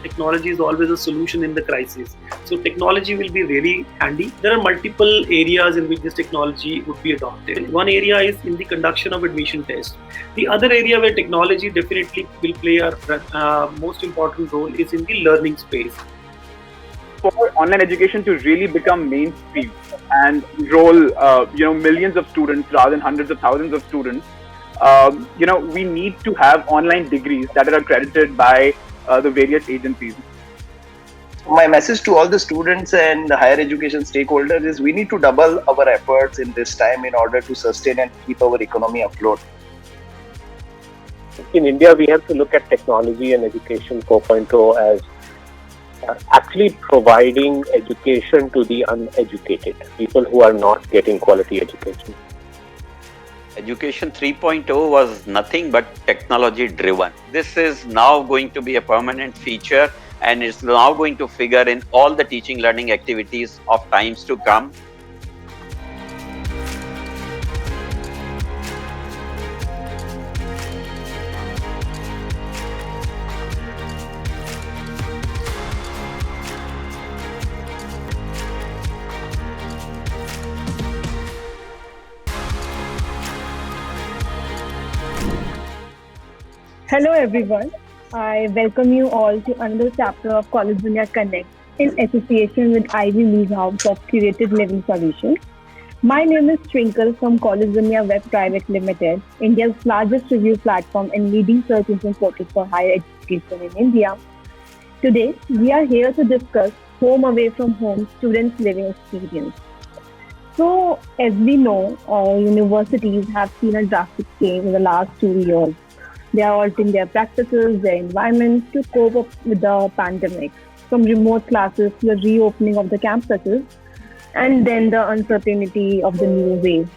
technology is always a solution in the crisis. So technology will be really handy. There are multiple areas in which this technology would be adopted. One area is in the conduction of admission tests. The other area where technology definitely will play a most important role is in the learning space. For online education to really become mainstream and enroll millions of students rather than hundreds of thousands of students, we need to have online degrees that are accredited by the various agencies. My message to all the students and the higher education stakeholders is we need to double our efforts in this time in order to sustain and keep our economy afloat. In India, we have to look at technology and education 4.0 as actually providing education to the uneducated, people who are not getting quality education. Education 3.0 was nothing but technology driven. This is now going to be a permanent feature and it's now going to figure in all the teaching learning activities of times to come. Hello everyone, I welcome you all to another chapter of Collegedunia Connect in association with Ivy League House of Curated Living Solutions. My name is Twinkle from Collegedunia Web Private Limited, India's largest review platform and leading search engine portal for higher education in India. Today, we are here to discuss home away from home students' living experience. So, as we know, universities have seen a drastic change in the last 2 years. They are altering their practices, their environments to cope up with the pandemic, from remote classes to the reopening of the campuses, and then the uncertainty of the new wave.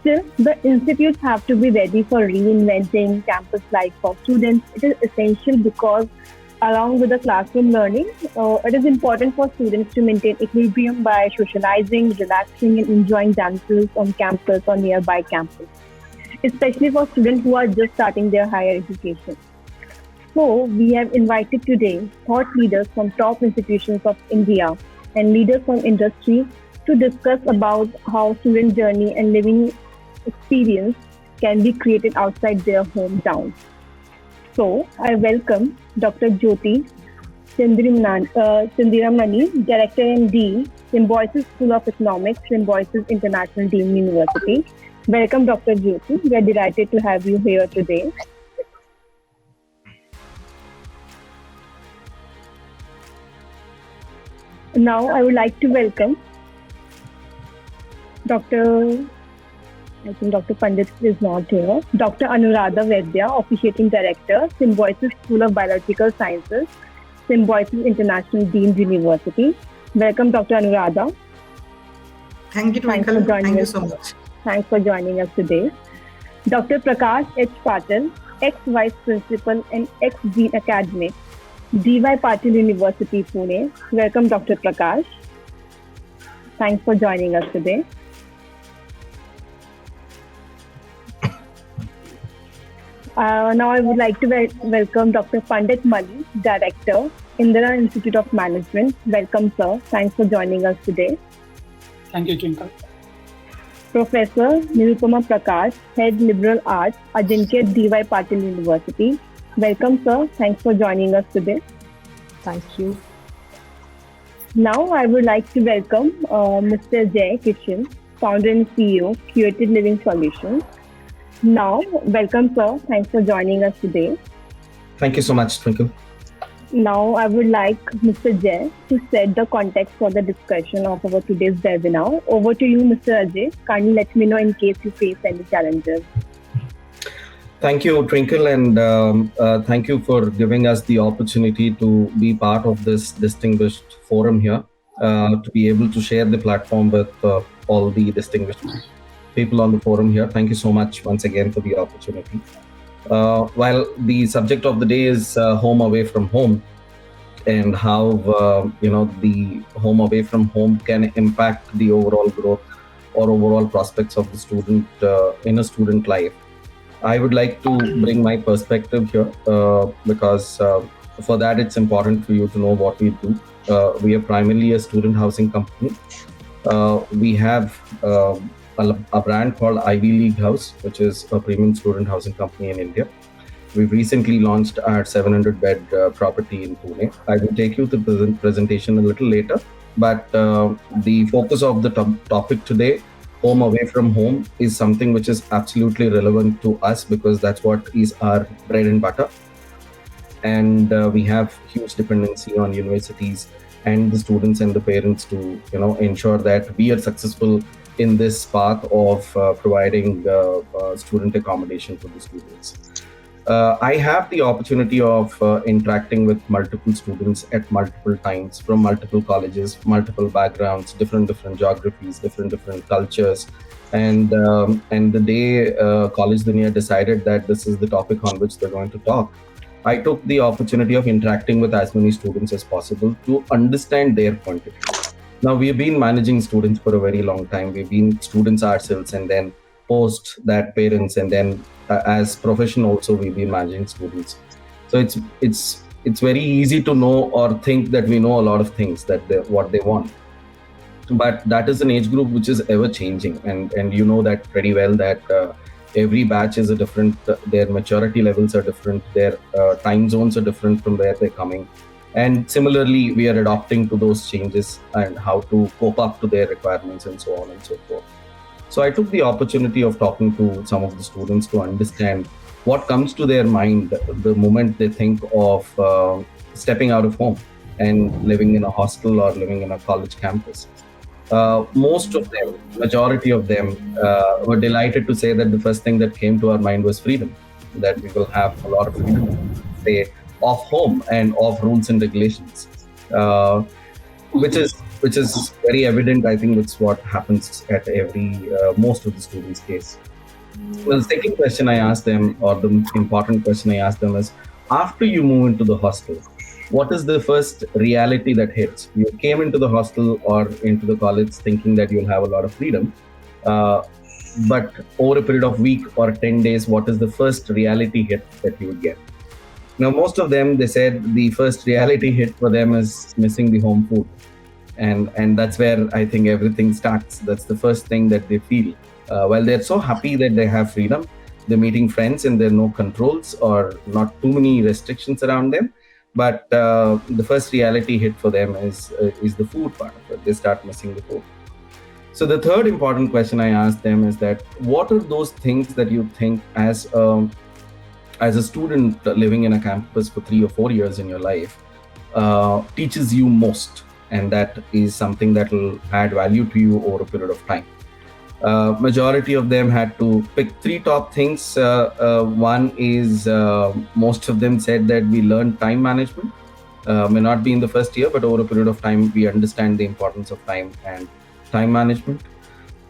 Still, the institutes have to be ready for reinventing campus life for students. It is essential because along with the classroom learning, it is important for students to maintain equilibrium by socializing, relaxing, and enjoying themselves on campus or nearby campus, especially for students who are just starting their higher education. So, we have invited today thought leaders from top institutions of India and leaders from industry to discuss about how student journey and living experience can be created outside their hometown. So, I welcome Dr. Jyoti Chandiramani, Director and Dean, Symbiosis School of Economics, Symbiosis International Dean University. Welcome, Dr. Jyoti. We are delighted to have you here today. Now, I would like to welcome Dr. Pandit is not here. Dr. Anuradha Vaidya, Officiating Director, Symbiosis School of Biological Sciences, Symbiosis International Dean University. Welcome, Dr. Anuradha. Thank you, Twinkle. Thank you so much. Thanks for joining us today. Dr. Prakash H. Patil, ex-Vice Principal and ex-Dean Academic, D.Y. Patil University, Pune. Welcome, Dr. Prakash. Thanks for joining us today. Now I would like to welcome Dr. Pandit Mali, Director, Indira Institute of Management. Welcome, sir. Thanks for joining us today. Thank you, Twinkle. Professor Nirupama Prakash, Head Liberal Arts, Ajeenkya D.Y. Patil University. Welcome, sir. Thanks for joining us today. Thank you. Now, I would like to welcome Mr. Jaikishan, Founder and CEO, Curated Living Solutions. Now, welcome, sir. Thanks for joining us today. Thank you so much, Twinkle. Now, I would like Mr. Jay to set the context for the discussion of our today's webinar. Over to you, Mr. Ajay. Kindly let me know in case you face any challenges. Thank you, Twinkle, and thank you for giving us the opportunity to be part of this distinguished forum here, to be able to share the platform with all the distinguished people on the forum here. Thank you so much once again for the opportunity. While the subject of the day is home away from home, and how the home away from home can impact the overall growth or overall prospects of the student in a student life, I would like to bring my perspective here because for that, it's important for you to know what we do. We are primarily a student housing company. We have a brand called Ivy League House, which is a premium student housing company in India. We've recently launched our 700-bed property in Pune. I will take you through the presentation a little later, but the focus of the topic today, home away from home, is something which is absolutely relevant to us because that's what is our bread and butter. And we have huge dependency on universities and the students and the parents to ensure that we are successful in this path of providing student accommodation for the students. I have the opportunity of interacting with multiple students at multiple times from multiple colleges, multiple backgrounds, different geographies, different cultures. And the day Collegedunia decided that this is the topic on which they're going to talk, I took the opportunity of interacting with as many students as possible to understand their point of view. Now, we've been managing students for a very long time. We've been students ourselves, and then post that parents, and then as profession also we've been managing students. So it's very easy to know or think that we know a lot of things that what they want. But that is an age group which is ever changing, and you know that pretty well that every batch is a different, their maturity levels are different, their time zones are different from where they're coming. And similarly, we are adapting to those changes and how to cope up to their requirements and so on and so forth. So I took the opportunity of talking to some of the students to understand what comes to their mind the moment they think of stepping out of home and living in a hostel or living in a college campus. Most of them, majority of them, were delighted to say that the first thing that came to our mind was freedom, that we will have a lot of freedom to stay off home and off rules and regulations, which is very evident. I think it's what happens at every most of the students' case. Well, the second question I asked them, or the important question I asked them, is after you move into the hostel, what is the first reality that hits? You came into the hostel or into the college thinking that you'll have a lot of freedom, but over a period of week or 10 days, what is the first reality hit that you would get? Now, most of them, they said the first reality hit for them is missing the home food. And that's where I think everything starts. That's the first thing that they feel. While they're so happy that they have freedom, they're meeting friends and there are no controls or not too many restrictions around them. But the first reality hit for them is the food part of it. They start missing the food. So the third important question I asked them is that what are those things that you think as a student living in a campus for 3 or 4 years in your life teaches you most, and that is something that will add value to you over a period of time. Majority of them had to pick 3 top things. One is most of them said that we learned time management. May not be in the first year, but over a period of time, we understand the importance of time and time management.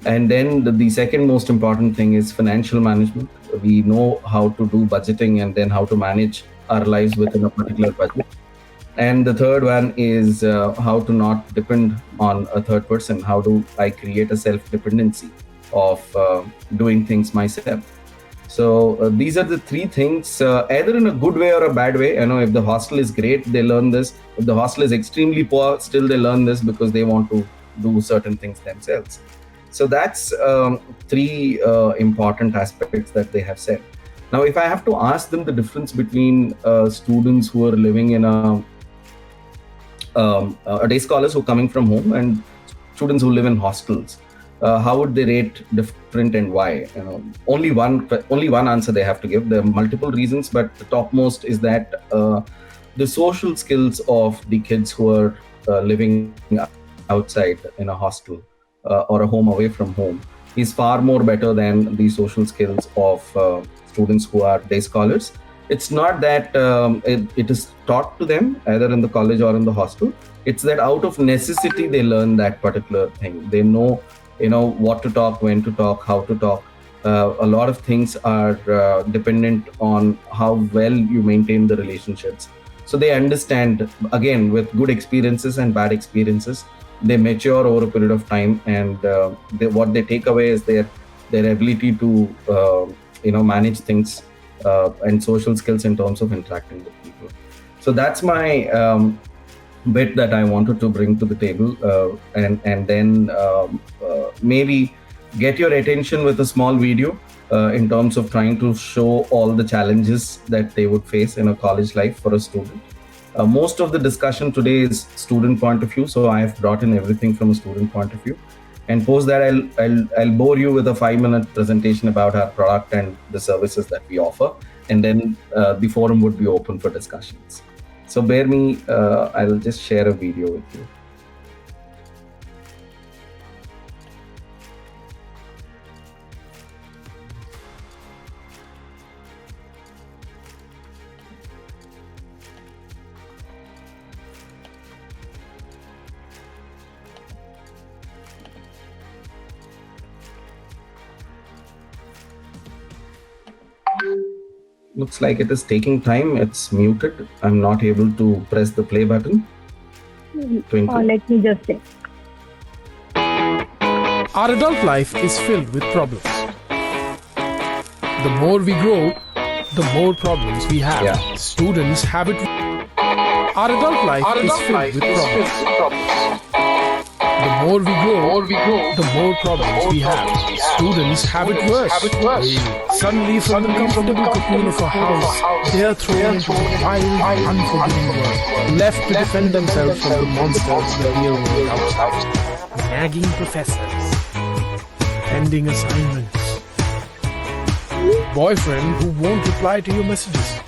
And then the second most important thing is financial management. We know how to do budgeting and then how to manage our lives within a particular budget. And the third one is how to not depend on a third person. How do I create a self-dependency of doing things myself? So these are the 3 things, either in a good way or a bad way. If the hostel is great, they learn this. If the hostel is extremely poor, still they learn this because they want to do certain things themselves. So that's 3 important aspects that they have said. Now, if I have to ask them the difference between students who are living in a day scholars who are coming from home and students who live in hostels, how would they rate different and why? Only one answer they have to give. There are multiple reasons, but the topmost is that the social skills of the kids who are living outside in a hostel or a home away from home is far more better than the social skills of students who are day scholars. It's not that it is taught to them either in the college or in the hostel. It's that out of necessity they learn that particular thing. They know what to talk, when to talk, how to talk. A lot of things are dependent on how well you maintain the relationships. So they understand, again, with good experiences and bad experiences, they mature over a period of time, and what they take away is their ability to manage things and social skills in terms of interacting with people. So that's my bit that I wanted to bring to the table, and then maybe get your attention with a small video in terms of trying to show all the challenges that they would face in a college life for a student. Most of the discussion today is student point of view, so I have brought in everything from a student point of view. And post that, I'll bore you with a 5-minute presentation about our product and the services that we offer, and then the forum would be open for discussions. So bear me, I'll just share a video with you. Looks like it is taking time. It's muted. I'm not able to press the play button. Twinkle. Let me just say. Our adult life is filled with problems. The more we grow, the more problems we have. Yeah. Students have it. Our adult life is filled with problems. The more we grow, the more problems we have. Students have it worse. Suddenly, from the comfortable cocoon of a house, they are thrown into the wild, unforgiving world, left to defend themselves from the monsters in the real world outside. Nagging professors, pending assignments, boyfriend who won't reply to your messages,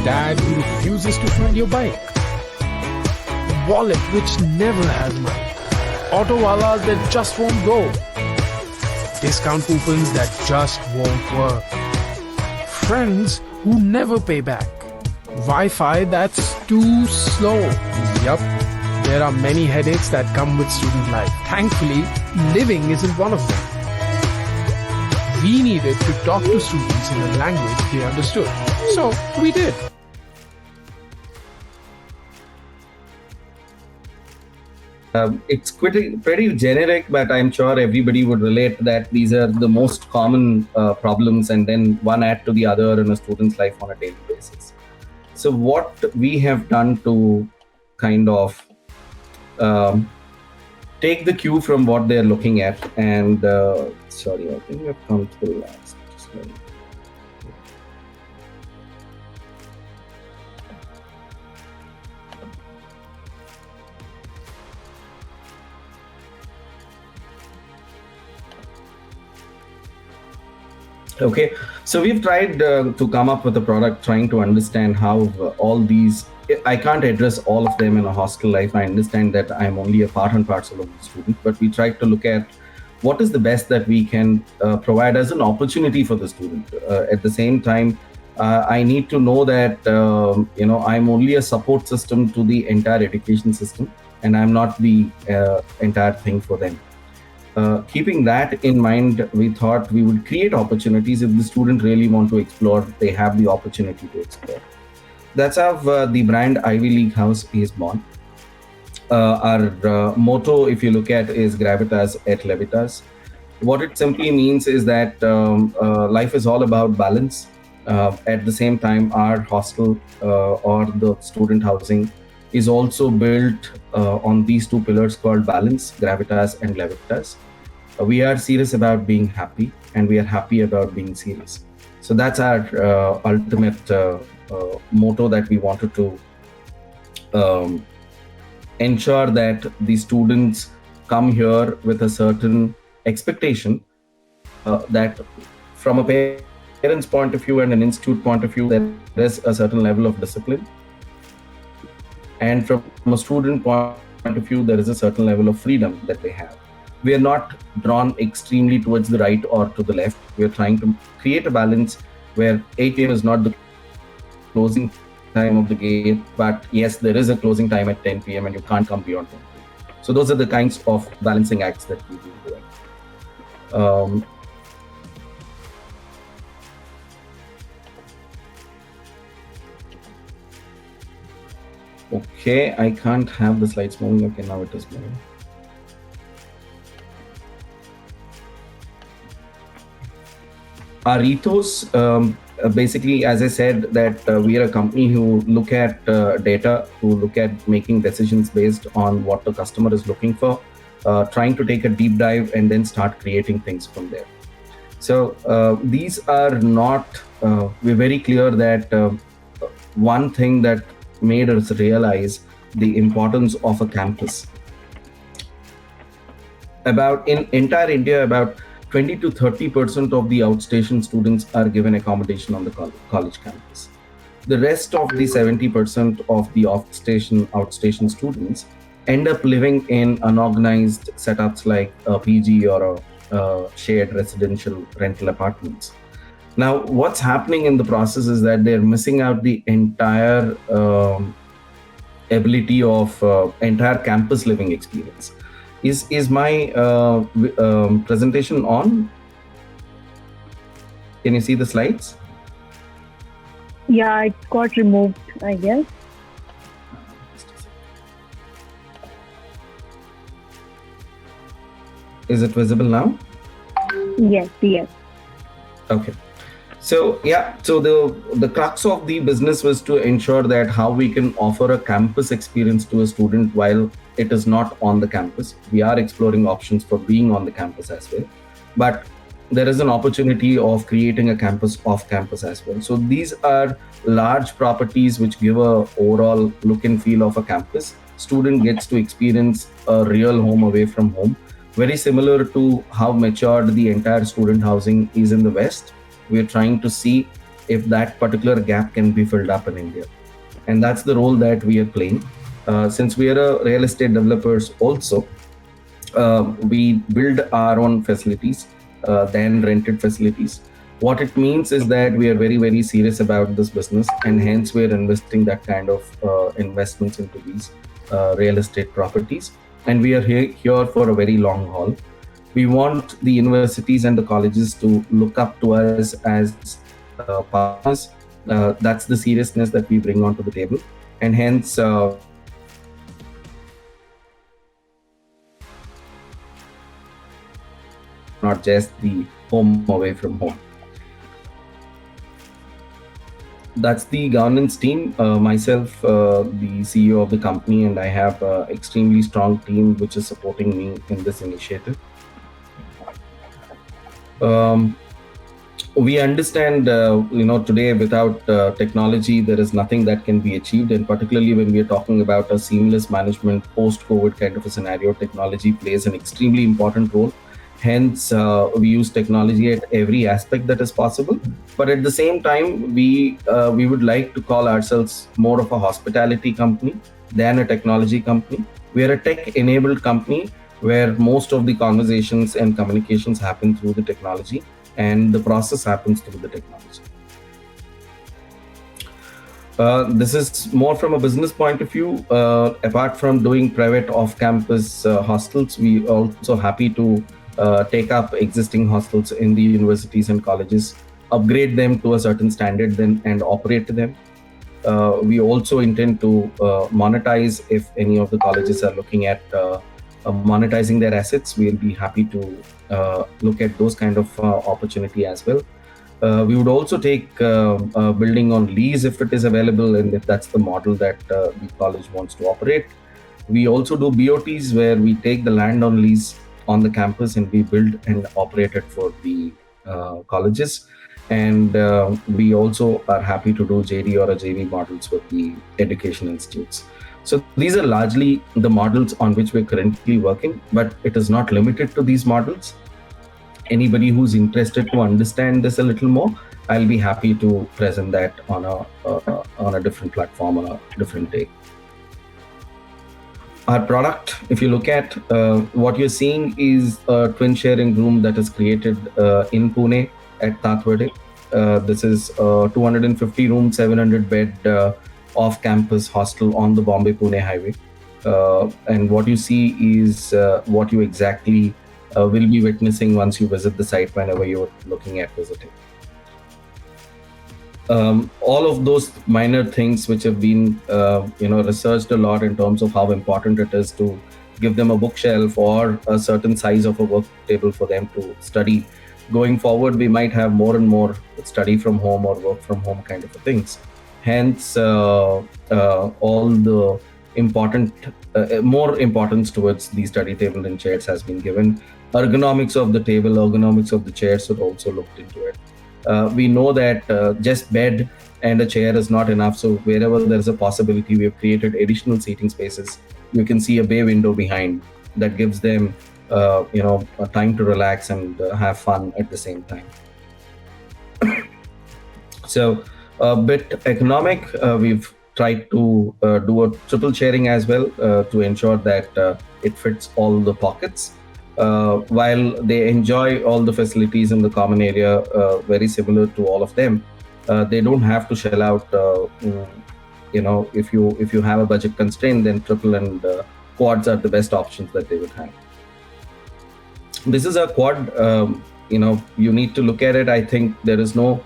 dad who refuses to find your bike, wallet which never has money, auto walas that just won't go, discount coupons that just won't work, friends who never pay back, Wi-Fi that's too slow. Yup, there are many headaches that come with student life. Thankfully, living isn't one of them. We needed to talk to students in a language they understood. So, we did. It's pretty generic, but I'm sure everybody would relate that these are the most common problems, and then one add to the other in a student's life on a daily basis. So what we have done to kind of take the cue from what they're looking at, and sorry, I think we have come through last. Just let me- Okay, so we've tried to come up with a product trying to understand how all these, I can't address all of them in a hostel life. I understand that I'm only a part and parcel of the student, but we tried to look at what is the best that we can provide as an opportunity for the student. At the same time, I need to know that, I'm only a support system to the entire education system, and I'm not the entire thing for them. Keeping that in mind, we thought we would create opportunities. If the student really want to explore, they have the opportunity to explore. That's how the brand Ivy League House is born. Our motto, if you look at, is Gravitas et Levitas. What it simply means is that life is all about balance. At the same time, our hostel or the student housing is also built on these two pillars called balance, gravitas and levitas. We are serious about being happy, and we are happy about being serious. So that's our ultimate motto, that we wanted to ensure that the students come here with a certain expectation that from a parent's point of view and an institute point of view, there is a certain level of discipline. And from a student point of view, there is a certain level of freedom that they have. We are not drawn extremely towards the right or to the left. We are trying to create a balance where 8 p.m. is not the closing time of the gate, but yes, there is a closing time at 10 p.m. and you can't come beyond 10 p.m. So those are the kinds of balancing acts that we do doing. Okay, I can't have the slides moving. Okay, now it is moving. Our ethos, basically, as I said, that we are a company who look at data, who look at making decisions based on what the customer is looking for, trying to take a deep dive and then start creating things from there. So these are not, we're very clear that one thing that made us realize the importance of a campus. About in entire India, about 20 to 30% of the outstation students are given accommodation on the college campus. The rest of the 70% of the outstation students end up living in unorganized setups like a PG or a shared residential rental apartments. Now, what's happening in the process is that they're missing out the entire ability of entire campus living experience. Is my presentation on? Can you see the slides? Yeah, it got removed, I guess. Is it visible now? Yes. Okay. So the crux of the business was to ensure that how we can offer a campus experience to a student while it is not on the campus. We are exploring options for being on the campus as well, but there is an opportunity of creating a campus off campus as well. So these are large properties which give a overall look and feel of a campus. Student gets to experience a real home away from home, very similar to how matured the entire student housing is in the West. We're trying to see if that particular gap can be filled up in India. And that's the role that we are playing. Since we are a real estate developers also, we build our own facilities, then rented facilities. What it means is that we are very, very serious about this business, and hence we're investing that kind of investments into these real estate properties. And we are here for a very long haul. We want the universities and the colleges to look up to us as partners. That's the seriousness that we bring onto the table, and hence not just the home away from home. That's the governance team. Myself, the CEO of the company, and I have an extremely strong team which is supporting me in this initiative. We understand, today without technology, there is nothing that can be achieved. And particularly when we are talking about a seamless management post-COVID kind of a scenario, technology plays an extremely important role. Hence, we use technology at every aspect that is possible. But at the same time, we would like to call ourselves more of a hospitality company than a technology company. We are a tech-enabled company where most of the conversations and communications happen through the technology, and the process happens through the technology. This is more from a business point of view. Apart from doing private off-campus hostels, we are also happy to take up existing hostels in the universities and colleges, upgrade them to a certain standard and operate them. We also intend to monetize. If any of the colleges are looking at monetizing their assets, we'll be happy to look at those kind of opportunity as well. We would also take a building on lease if it is available, and if that's the model that the college wants to operate. We also do BOTs, where we take the land on lease on the campus and we build and operate it for the colleges. And we also are happy to do JD or a JV models with the education institutes. So these are largely the models on which we're currently working, but it is not limited to these models. Anybody who's interested to understand this a little more, I'll be happy to present that on a different platform on a different day. Our product, if you look at what you're seeing, is a twin sharing room that is created in Pune at Tathwade. This is a 250 room, 700 bed off-campus hostel on the Bombay-Pune highway. And what you see is what you exactly will be witnessing once you visit the site whenever you're looking at visiting. All of those minor things which have been researched a lot in terms of how important it is to give them a bookshelf or a certain size of a work table for them to study. going forward, we might have more and more study from home or work from home kind of things. Hence, all the more importance towards the study table and chairs has been given. Ergonomics of the table, ergonomics of the chairs are also looked into it. We know that just bed and a chair is not enough. So wherever there's a possibility, we have created additional seating spaces. You can see a bay window behind that gives them a time to relax and have fun at the same time. So a bit economic, we've tried to do a triple chairing as well to ensure that it fits all the pockets. While they enjoy all the facilities in the common area, very similar to all of them, they don't have to shell out. If you have a budget constraint, then triple and quads are the best options that they would have. This is a quad. You need to look at it. I think there is no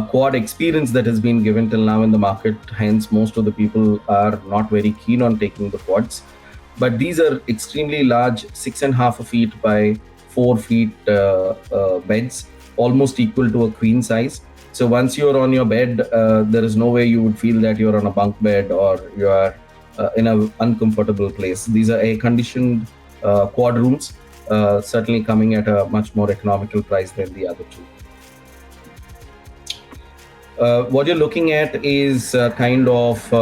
quad experience that has been given till now in the market. Hence, most of the people are not very keen on taking the quads. But these are extremely large, 6.5 feet by 4 feet beds, almost equal to a queen size. So once you're on your bed, there is no way you would feel that you're on a bunk bed or you are in an uncomfortable place. These are air-conditioned quad rooms, certainly coming at a much more economical price than the other two. What you're looking at is kind of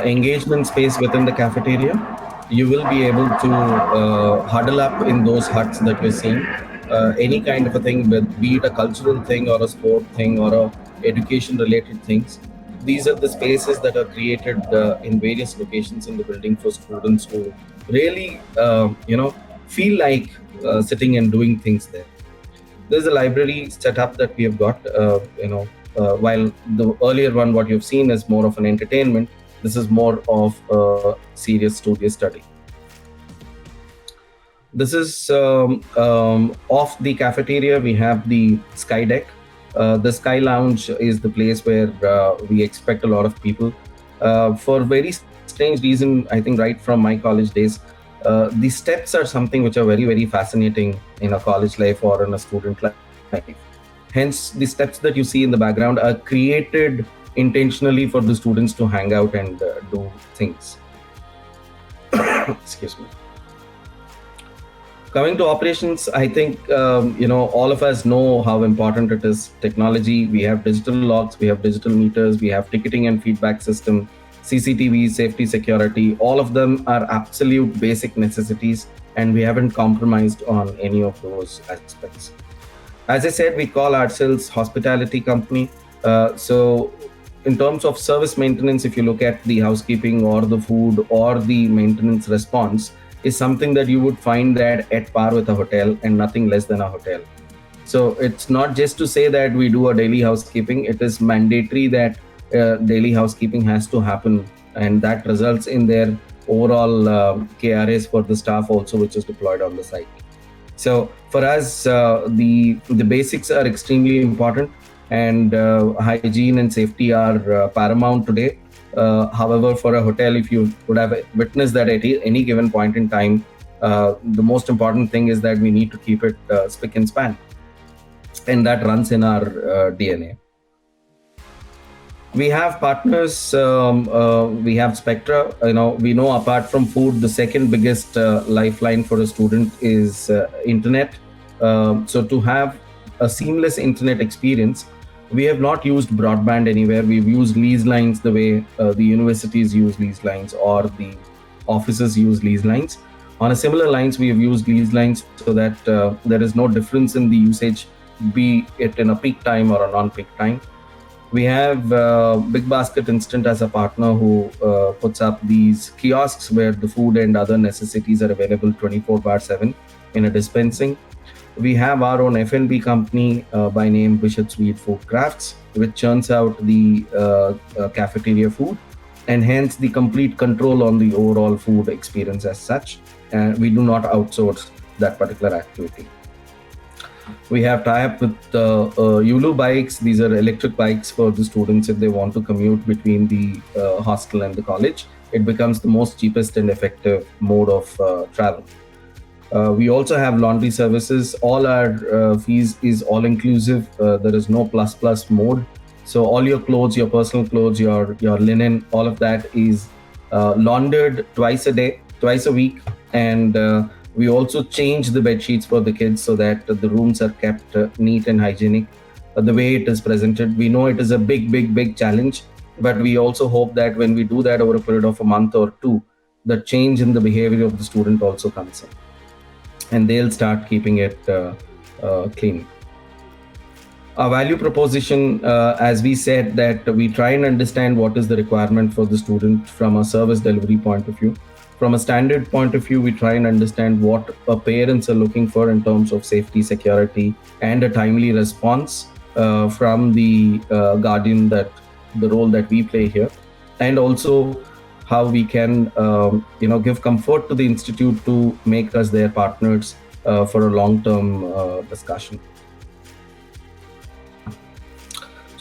engagement space within the cafeteria. You will be able to huddle up in those huts that you're seeing. Any kind of a thing, be it a cultural thing or a sport thing or a education related things. These are the spaces that are created in various locations in the building for students who really, feel like sitting and doing things there. There's a library setup that we have got, while the earlier one, what you've seen is more of an entertainment, this is more of a serious studious study. This is off the cafeteria. We have the Sky Deck. The Sky Lounge is the place where we expect a lot of people. For very strange reason, I think right from my college days, the steps are something which are very, very fascinating in a college life or in a student life. Hence, the steps that you see in the background are created intentionally for the students to hang out and do things. Excuse me. Coming to operations, I think, all of us know how important it is. Technology, we have digital logs, we have digital meters, we have ticketing and feedback system, CCTV, safety, security, all of them are absolute basic necessities, and we haven't compromised on any of those aspects. As I said, we call ourselves hospitality company. So in terms of service maintenance, if you look at the housekeeping or the food or the maintenance response, is something that you would find that at par with a hotel and nothing less than a hotel. So it's not just to say that we do a daily housekeeping, it is mandatory that daily housekeeping has to happen, and that results in their overall KRAs for the staff also, which is deployed on the site. So for us, the basics are extremely important, and hygiene and safety are paramount today. However, for a hotel, if you would have witnessed that at any given point in time, the most important thing is that we need to keep it spick and span, and that runs in our DNA. We have partners. We have Spectra. We know apart from food, the second biggest lifeline for a student is internet. So to have a seamless internet experience, we have not used broadband anywhere. We've used lease lines the way the universities use lease lines or the offices use lease lines. On a similar lines, we have used lease lines so that there is no difference in the usage, be it in a peak time or a non-peak time. We have Big Basket Instant as a partner who puts up these kiosks where the food and other necessities are available 24/7 in a dispensing. We have our own F&B company by name Bishop Sweet Food Crafts, which churns out the cafeteria food, and hence the complete control on the overall food experience as such. And we do not outsource that particular activity. We have tie-up with Yulu bikes. These are electric bikes for the students if they want to commute between the hostel and the college. It becomes the most cheapest and effective mode of travel. We also have laundry services. All our fees is all inclusive. There is no plus plus mode. So all your clothes, your personal clothes, your linen, all of that is laundered twice a day, twice a week, and we also change the bed sheets for the kids so that the rooms are kept neat and hygienic. The way it is presented, we know it is a big challenge, but we also hope that when we do that over a period of a month or two, the change in the behavior of the student also comes in, and they'll start keeping it clean. Our value proposition, as we said, that we try and understand what is the requirement for the student from a service delivery point of view. From a standard point of view, we try and understand what parents are looking for in terms of safety, security, and a timely response from the guardian, that the role that we play here, and also how we can give comfort to the institute to make us their partners for a long-term discussion.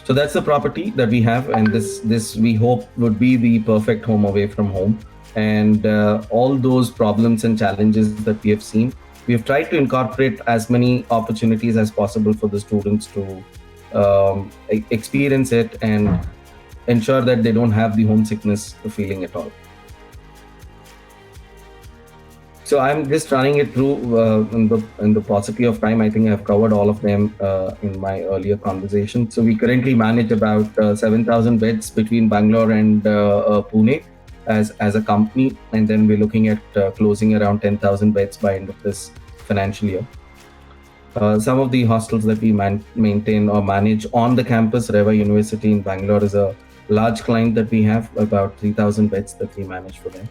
So that's the property that we have, and this we hope would be the perfect home away from home. And all those problems and challenges that we have seen, we have tried to incorporate as many opportunities as possible for the students to experience it and ensure that they don't have the homesickness feeling at all. So I'm just running it through in the paucity of time. I think I've covered all of them in my earlier conversation. So we currently manage about 7,000 beds between Bangalore and Pune as a company, and then we're looking at closing around 10,000 beds by end of this financial year. Some of the hostels that we maintain or manage on the campus, Reva University in Bangalore is a large client that we have, about 3,000 beds that we manage for them.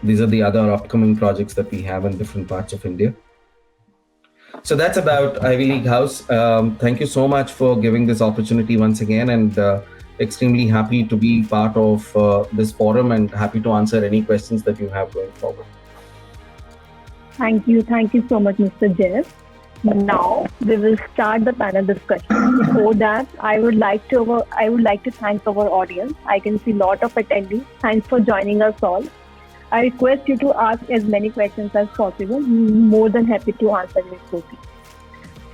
These are the other upcoming projects that we have in different parts of India. So that's about Ivy League House. Thank you so much for giving this opportunity once again, and extremely happy to be part of this forum, and happy to answer any questions that you have going forward. Thank you so much, Mr. Jeff. Now we will start the panel discussion. Before that, I would like to thank our audience. I can see a lot of attendees. Thanks for joining us all. I request you to ask as many questions as possible. More than happy to answer your queries.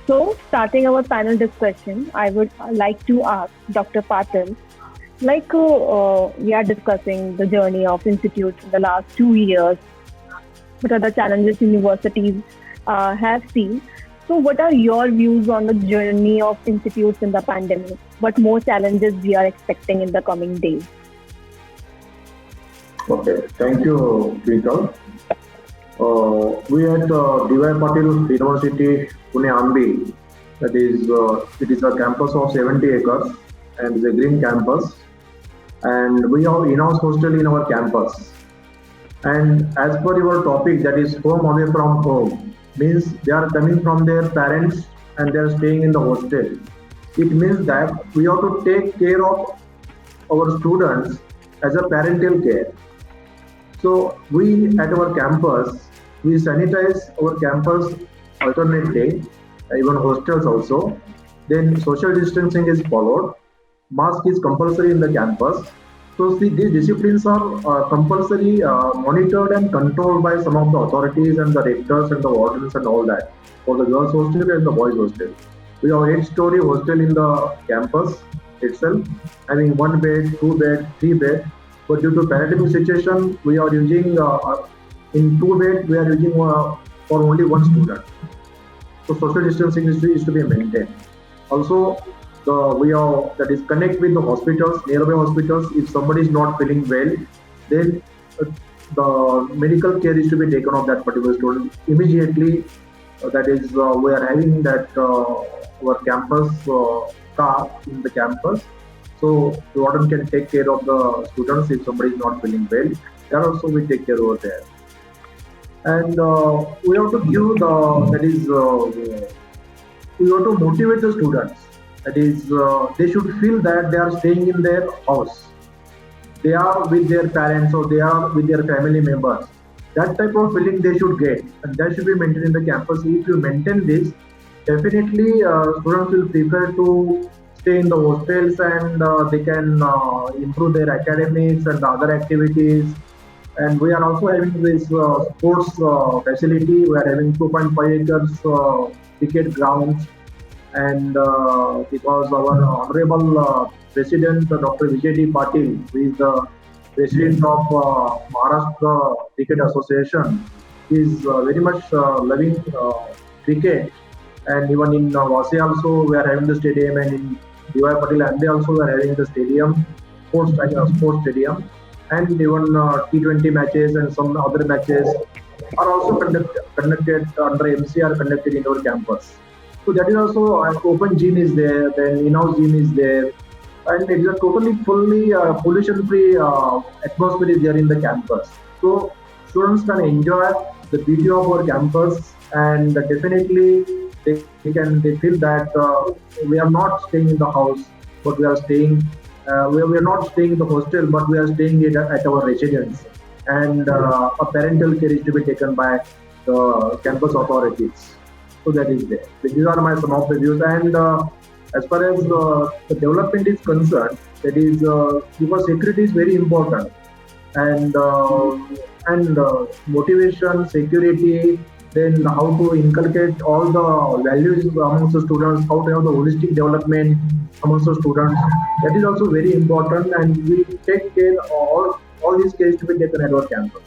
So, starting our panel discussion, I would like to ask Dr. Patil. We are discussing the journey of institutes in the last 2 years. What are the challenges universities have seen? So what are your views on the journey of institutes in the pandemic? What more challenges we are expecting in the coming days? Okay, thank you, Dimple. We at D.Y. Patil University, Pune Ambi, that is, it is a campus of 70 acres and it's a green campus. And we have in-house hostel in our campus. And as per your topic, that is home away from home, means they are coming from their parents and they are staying in the hostel. It means that we have to take care of our students as a parental care. So we at our campus, we sanitize our campus alternately, even hostels also. Then social distancing is followed. Mask is compulsory in the campus. So see, these disciplines are compulsory, monitored and controlled by some of the authorities and the rectors and the wardens and all that for the girls' hostel and the boys' hostel. We have 8-story hostel in the campus itself, having 1 bed, 2 bed, 3 bed. But due to pandemic situation, we are using in 2 bed we are using for only 1 student. So social distancing is to be maintained. Also, we are that is connect with the hospitals, nearby hospitals. If somebody is not feeling well, then the medical care is to be taken of that particular student immediately. That is, we are having that our campus car in the campus, so the warden can take care of the students if somebody is not feeling well. That also we take care over there, and we have to give we have to motivate the students. That is, they should feel that they are staying in their house. They are with their parents or they are with their family members. That type of feeling they should get, and that should be maintained in the campus. If you maintain this, definitely students will prefer to stay in the hostels, and they can improve their academics and the other activities. And we are also having this sports facility. We are having 2.5 acres cricket grounds, and because our honorable president, Dr. Vijay Patil, who is the president of Maharashtra Cricket Association, is very much loving cricket. And even in Vasi also, we are having the stadium, and in D.Y. Patil and they also we are having the stadium, sports stadium, and even T20 matches and some other matches are also conducted under MCR conducted in our campus. So that is also an open gym is there, then in-house gym is there, and it is a totally fully pollution-free atmosphere is there in the campus. So students can enjoy the beauty of our campus, and definitely they feel that we are not staying in the house, but we are staying. We are not staying in the hostel, but we are staying at our residence, and a parental care is to be taken by the campus authorities. So that is there. So these are my some of the views. And as far as the development is concerned, that is because security is very important, and motivation, security, then how to inculcate all the values amongst the students, how to have the holistic development amongst the students. That is also very important, and we take care all these cases to be taken at our campus,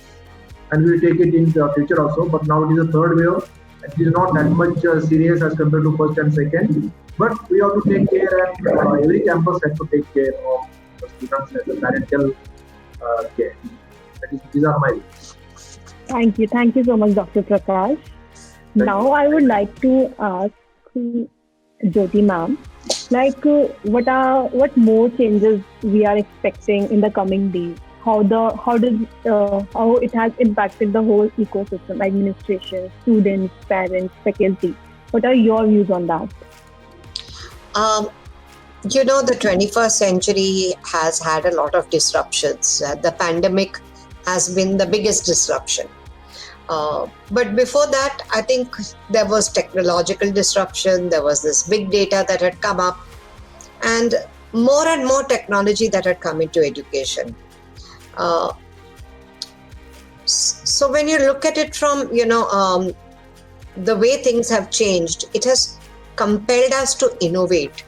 and we will take it in the future also. But now it is a third wave. It is not that much serious as compared to first and second, but we have to take care, and every campus has to take care of the students as a parental care. These are my views. Thank you so much, Dr. Prakash. Now I would like to ask Jyoti ma'am, like what more changes we are expecting in the coming days? How it has impacted the whole ecosystem, administration, students, parents, faculty. What are your views on that? The 21st century has had a lot of disruptions. The pandemic has been the biggest disruption. But before that, I think there was technological disruption. There was this big data that had come up, and more technology that had come into education. So when you look at it from, the way things have changed, it has compelled us to innovate.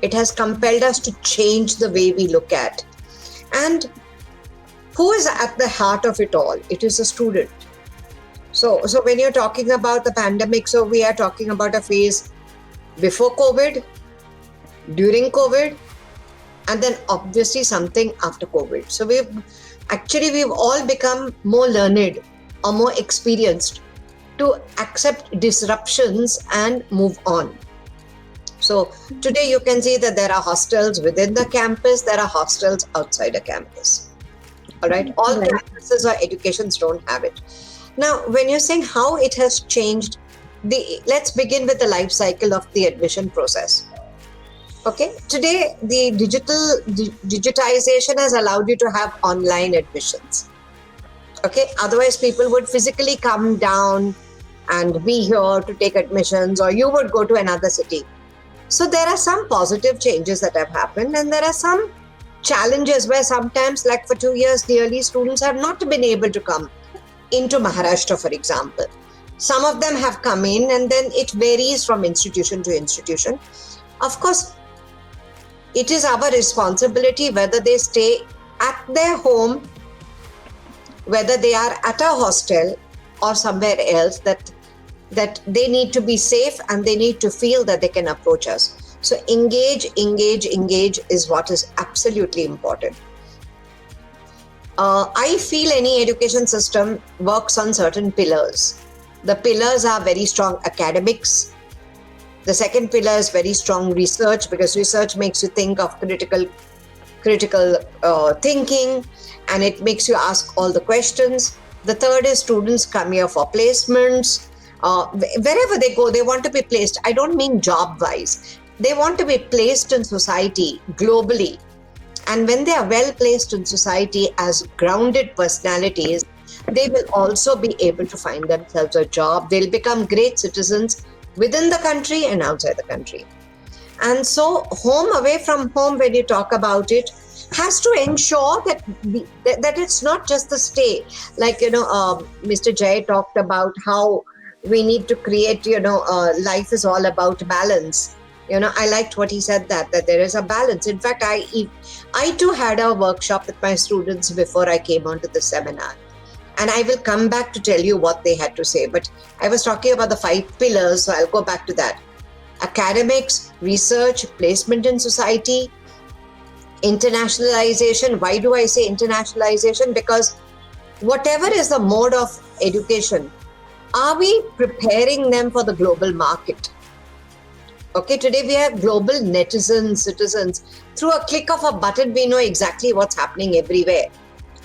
It has compelled us to change the way we look at. And who is at the heart of it all? It is a student. So when you're talking about the pandemic, so we are talking about a phase before COVID, during COVID, and then obviously something after COVID. So we've all become more learned or more experienced to accept disruptions and move on. So today you can see that there are hostels within the campus, there are hostels outside the campus. All right, all campuses or educations don't have it. Now, when you're saying how it has changed, let's begin with the life cycle of the admission process. Okay, today the digitization has allowed you to have online admissions. Okay, otherwise people would physically come down and be here to take admissions, or you would go to another city. So there are some positive changes that have happened, and there are some challenges where sometimes, like for 2 years, nearly students have not been able to come into Maharashtra, for example. Some of them have come in, and then it varies from institution to institution. Of course, it is our responsibility whether they stay at their home, whether they are at a hostel or somewhere else, that they need to be safe and they need to feel that they can approach us. So engage is what is absolutely important. I feel any education system works on certain pillars. The pillars are very strong academics. The second pillar is very strong research, because research makes you think of critical thinking, and it makes you ask all the questions. The third is students come here for placements. Wherever they go, they want to be placed. I don't mean job-wise. They want to be placed in society globally. And when they are well placed in society as grounded personalities, they will also be able to find themselves a job. They'll become great citizens within the country and outside the country. And so home away from home, when you talk about it, has to ensure that that it's not just the stay. Like, Mr. Jay talked about how we need to create, life is all about balance. I liked what he said, that there is a balance. In fact, I too had a workshop with my students before I came onto the seminar. And I will come back to tell you what they had to say. But I was talking about the 5 pillars, so I'll go back to that. Academics, research, placement in society, internationalization. Why do I say internationalization? Because whatever is the mode of education, are we preparing them for the global market? Okay, today we have global netizens, citizens. Through a click of a button, we know exactly what's happening everywhere.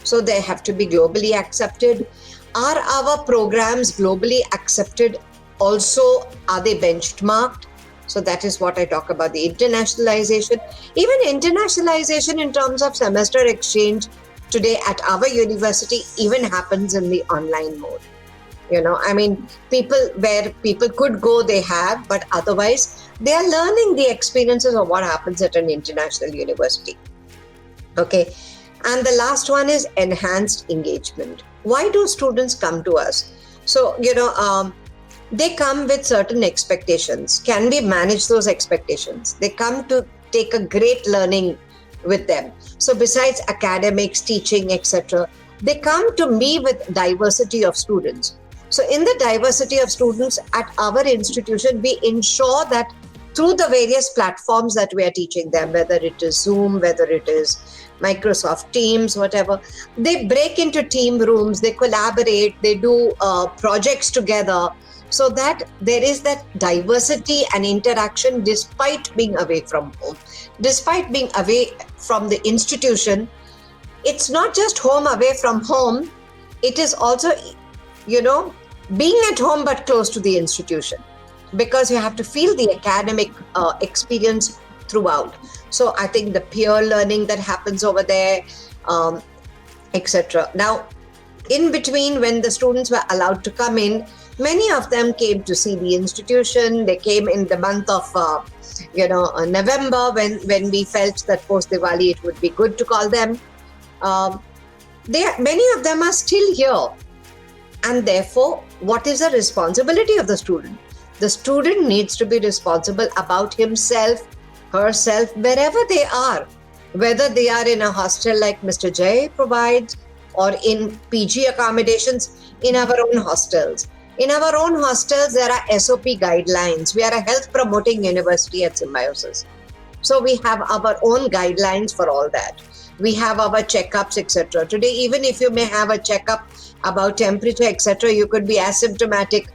So they have to be globally accepted. Are our programs globally accepted? Also, are they benchmarked? So that is what I talk about, the internationalization. Even internationalization in terms of semester exchange today at our university even happens in the online mode. Where people could go, they have, but otherwise they are learning the experiences of what happens at an international university. Okay. And the last one is enhanced engagement. Why do students come to us? So, they come with certain expectations. Can we manage those expectations? They come to take a great learning with them. So besides academics, teaching, etc., they come to me with diversity of students. So in the diversity of students at our institution, we ensure that through the various platforms that we are teaching them, whether it is Zoom, whether it is Microsoft Teams, whatever, they break into team rooms, they collaborate, they do projects together, so that there is that diversity and interaction despite being away from home, despite being away from the institution. It's not just home away from home, it is also, being at home but close to the institution, because you have to feel the academic experience throughout. So I think the peer learning that happens over there, etc. Now, in between, when the students were allowed to come in, many of them came to see the institution. They came in the month of, November, when we felt that post Diwali it would be good to call them. Many of them are still here. And therefore, what is the responsibility of the student? The student needs to be responsible about himself, herself, wherever they are, whether they are in a hostel like Mr. Jay provides, or in PG accommodations, in our own hostels. In our own hostels, there are SOP guidelines. We are a health promoting university at Symbiosis. So we have our own guidelines for all that. We have our checkups, etc. Today, even if you may have a checkup about temperature, etc., you could be asymptomatic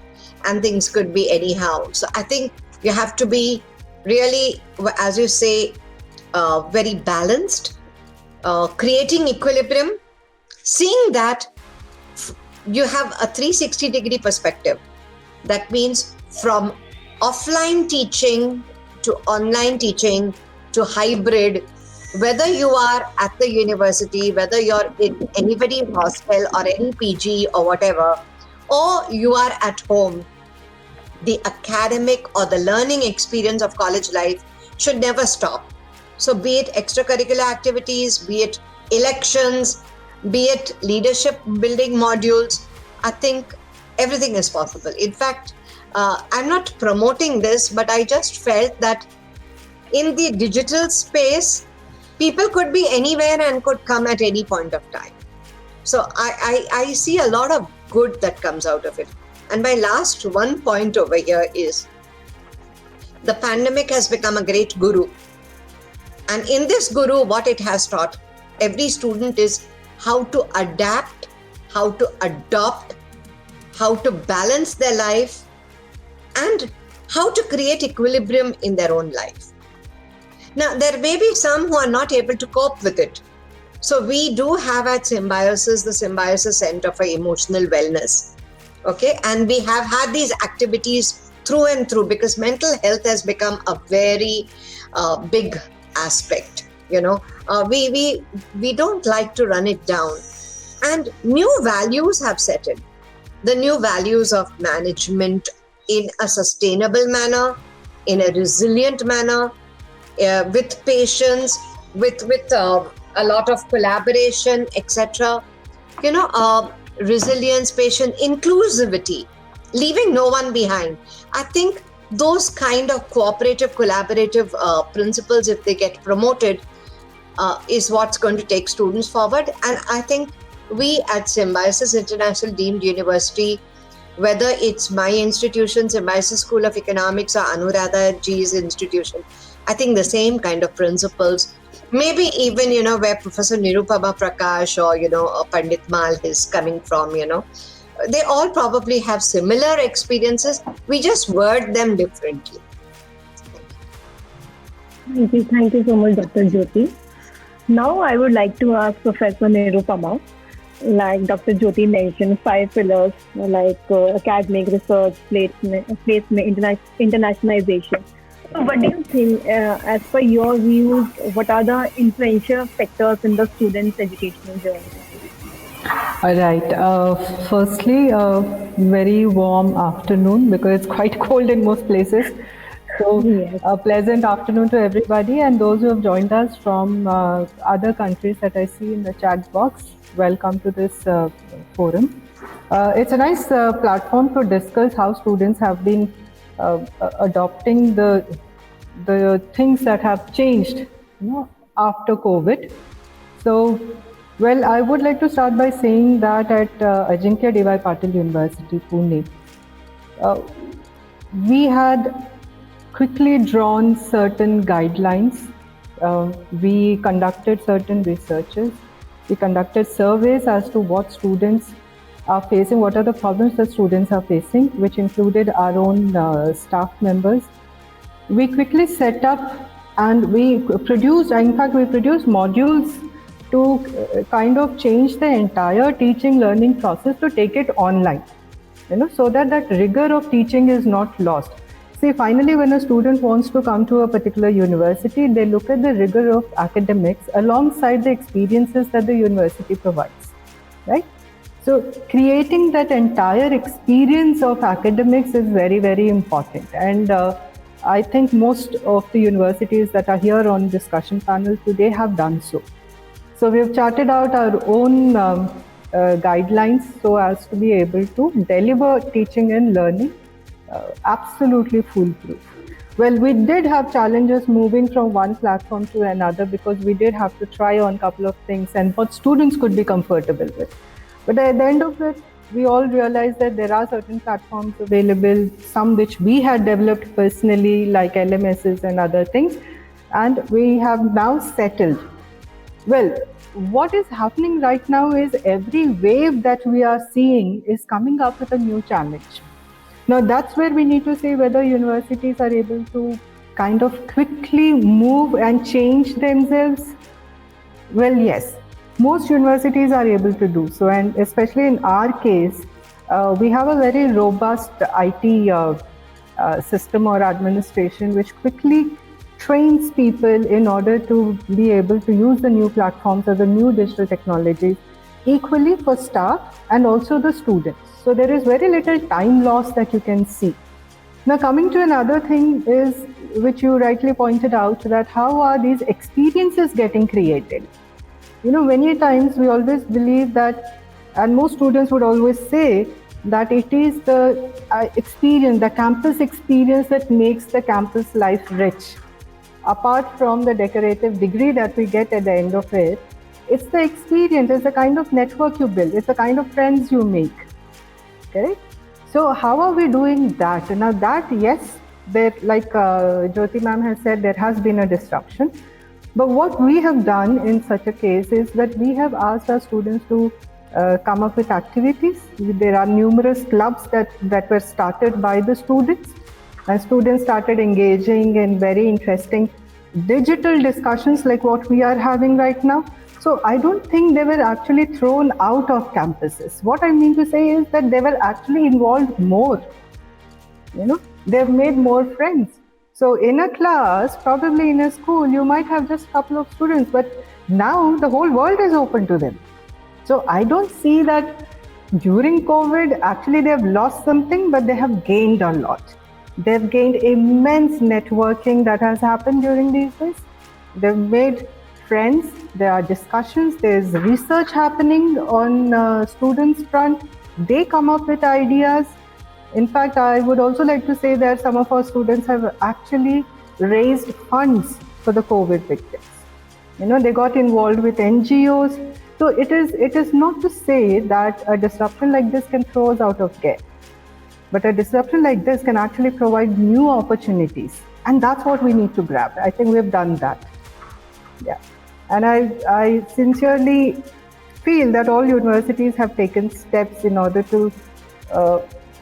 and things could be anyhow. So I think you have to be really, as you say, very balanced, creating equilibrium, seeing that you have a 360-degree perspective. That means from offline teaching to online teaching to hybrid, whether you are at the university, whether you're in anybody's hostel or any PG or whatever, or you are at home, the academic or the learning experience of college life should never stop. So be it extracurricular activities, be it elections, be it leadership building modules, I think everything is possible. In fact, I'm not promoting this, but I just felt that in the digital space, people could be anywhere and could come at any point of time. So I see a lot of good that comes out of it. And my last one point over here is the pandemic has become a great guru. And in this guru, what it has taught every student is how to adapt, how to adopt, how to balance their life, and how to create equilibrium in their own life. Now, there may be some who are not able to cope with it. So we do have at Symbiosis, the Symbiosis Center for Emotional Wellness. Okay, and we have had these activities through and through because mental health has become a very big aspect. We don't like to run it down. And new values have set in. The new values of management in a sustainable manner, in a resilient manner, with patience, with a lot of collaboration, etc. Resilience, patience, inclusivity, leaving no one behind. I think those kind of cooperative, collaborative principles, if they get promoted, is what's going to take students forward. And I think we at Symbiosis International Deemed University, whether it's my institution, Symbiosis School of Economics, or Anuradha G's institution, I think the same kind of principles, maybe even, where Professor Nirupama, Prakash, or Pandit Mal is coming from, they all probably have similar experiences. We just word them differently. Thank you so much, Dr. Jyoti. Now I would like to ask Professor Nirupama, like Dr. Jyoti mentioned, 5 pillars like academic, research, placement, internationalization. So what do you think, as per your views, what are the influential factors in the students' educational journey? All right. Firstly, very warm afternoon because it's quite cold in most places. So yes. A pleasant afternoon to everybody, and those who have joined us from other countries that I see in the chat box. Welcome to this forum. It's a nice platform to discuss how students have been adopting the things that have changed, after COVID. So, well, I would like to start by saying that at Ajeenkya Patil University, Pune, we had quickly drawn certain guidelines. We conducted certain researches. We conducted surveys as to what students are facing, what are the problems that students are facing, which included our own staff members. We quickly set up and we produced modules to kind of change the entire teaching learning process to take it online, so that rigor of teaching is not lost. See, finally, when a student wants to come to a particular university, they look at the rigor of academics alongside the experiences that the university provides, right? So creating that entire experience of academics is very, very important. And I think most of the universities that are here on discussion panel today have done so. So we have charted out our own guidelines so as to be able to deliver teaching and learning absolutely foolproof. Well, we did have challenges moving from one platform to another because we did have to try on a couple of things and what students could be comfortable with. But at the end of it, we all realized that there are certain platforms available, some which we had developed personally, like LMSs and other things, and we have now settled. Well, what is happening right now is every wave that we are seeing is coming up with a new challenge. Now, that's where we need to say whether universities are able to kind of quickly move and change themselves. Well, yes, most universities are able to do so, and especially in our case, we have a very robust IT system or administration which quickly trains people in order to be able to use the new platforms or the new digital technologies equally for staff and also the students. So there is very little time loss that you can see. Now, coming to another thing is, which you rightly pointed out, that how are these experiences getting created? Many times we always believe that, and most students would always say that it is the experience, the campus experience that makes the campus life rich. Apart from the decorative degree that we get at the end of it, it's the experience, it's the kind of network you build, it's the kind of friends you make. Correct? So how are we doing that? Now that, yes, like Jyoti ma'am has said, there has been a disruption. But what we have done in such a case is that we have asked our students to come up with activities. There are numerous clubs that were started by the students, and students started engaging in very interesting digital discussions like what we are having right now. So I don't think they were actually thrown out of campuses. What I mean to say is that they were actually involved more. They've made more friends. So in a class, probably in a school, you might have just a couple of students, but now the whole world is open to them. So I don't see that during COVID, actually they've lost something, but they have gained a lot. They've gained immense networking that has happened during these days. They've made friends, there are discussions, there's research happening on students' front. They come up with ideas. In fact, I would also like to say that some of our students have actually raised funds for the COVID victims. They got involved with NGOs. So it is not to say that a disruption like this can throw us out of gear. But a disruption like this can actually provide new opportunities. And that's what we need to grab. I think we've done that. Yeah. And I sincerely feel that all universities have taken steps in order to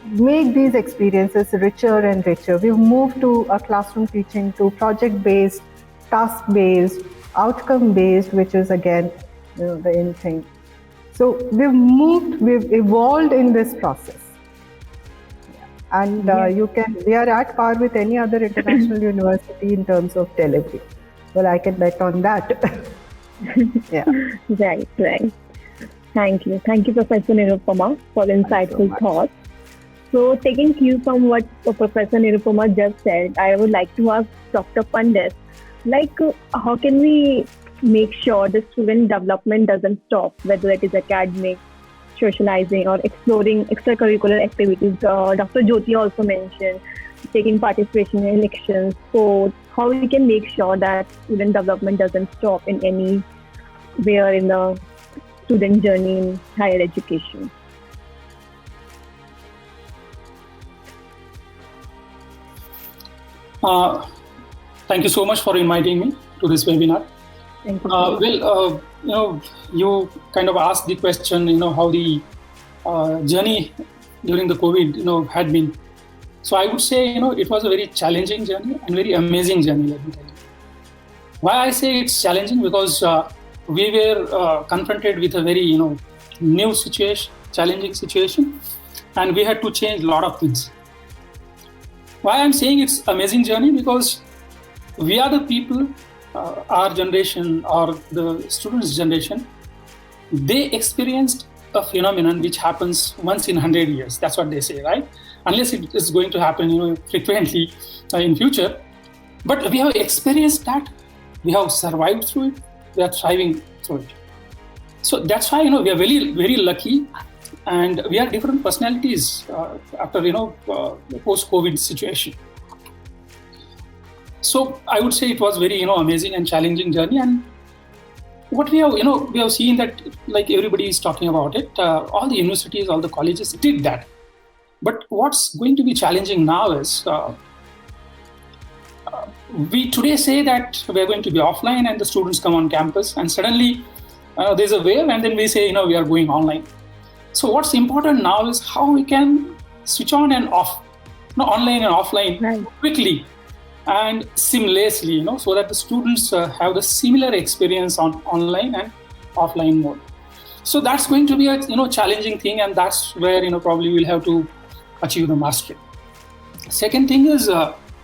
make these experiences richer and richer. We've moved to a classroom teaching to project-based, task-based, outcome-based, which is again the in thing. So we've evolved in this process. And we are at par with any other international university in terms of delivery. Well, I can bet on that. Yeah. Right. Thank you, Professor Nirupama, for insightful thoughts. So, taking cue from what Professor Nirupama just said, I would like to ask Dr. Pandit, how can we make sure the student development doesn't stop, whether it is academic, socializing, or exploring extracurricular activities? Dr. Jyoti also mentioned taking participation in elections. So, how we can make sure that student development doesn't stop in anywhere in the student journey in higher education? Thank you so much for inviting me to this webinar. Thank you. You kind of asked the question, how the journey during the COVID, had been. So I would say, it was a very challenging journey and very amazing journey, let me tell you. Why I say it's challenging? Because we were confronted with a very, new situation, challenging situation, and we had to change a lot of things. Why I'm saying it's amazing journey? Because we are the people, our generation or the students' generation, they experienced a phenomenon which happens once in 100 years. That's what they say, right? Unless it is going to happen, frequently in future. But we have experienced that. We have survived through it. We are thriving through it. So that's why, we are very, very lucky. And we are different personalities after, the post-COVID situation. So I would say it was very, amazing and challenging journey. And what we have seen that, like everybody is talking about it, all the universities, all the colleges did that. But what's going to be challenging now is we today say that we're going to be offline and the students come on campus, and suddenly there's a wave, and then we say, we are going online. So what's important now is how we can switch on and off, online and offline quickly and seamlessly, so that the students have the similar experience on online and offline mode. So that's going to be a challenging thing, and that's where probably we'll have to achieve the mastery. Second thing is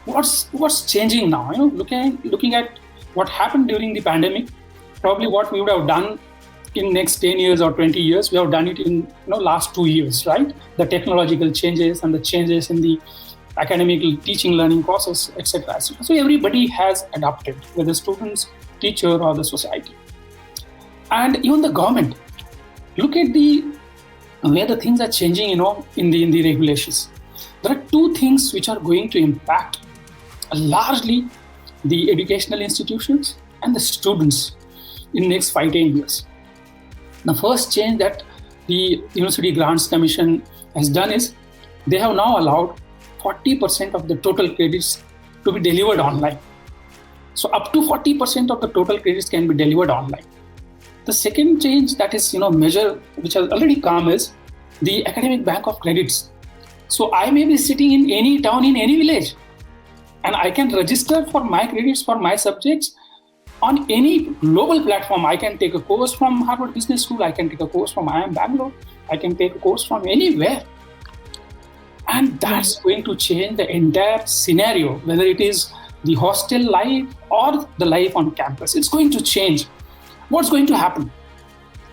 what's changing now. Looking at what happened during the pandemic, probably what we would have done in next 10 years or 20 years, we have done it in last 2 years, right? The technological changes and the changes in the academic teaching learning process, etc. So everybody has adapted, whether students, teacher, or the society. And even the government, look at the way the things are changing, in the regulations. There are two things which are going to impact largely the educational institutions and the students in next 5-10 years. The first change that the University Grants Commission has done is they have now allowed 40% of the total credits to be delivered online. So up to 40% of the total credits can be delivered online. The second change that is, measure which has already come is the academic bank of credits. So I may be sitting in any town, in any village, and I can register for my credits for my subjects on any global platform. I can take a course from Harvard Business School. I can take a course from IIM Bangalore. I can take a course from anywhere. And that's going to change the entire scenario, whether it is the hostel life or the life on campus. It's going to change. What's going to happen?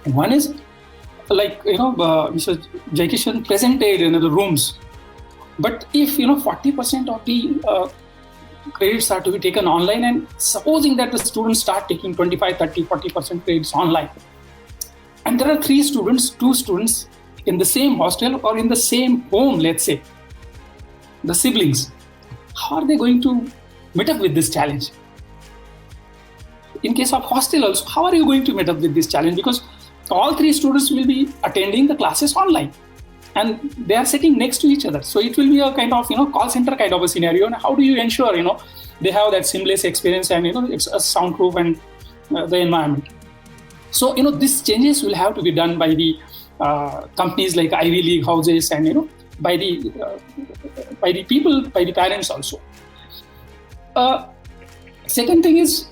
One is, like, Mr. Jaikishan presented in the rooms. But if, 40% of the credits are to be taken online, and supposing that the students start taking 25, 30, 40% credits online, and there are two students in the same hostel or in the same home, let's say, the siblings, how are they going to meet up with this challenge? In case of hostel also, how are you going to meet up with this challenge? Because all three students will be attending the classes online and they are sitting next to each other. So it will be a kind of, call center kind of a scenario. And how do you ensure, they have that seamless experience and, it's a soundproof and the environment. So, these changes will have to be done by the companies like Ivy League houses and, by the people, by the parents also. Second thing is,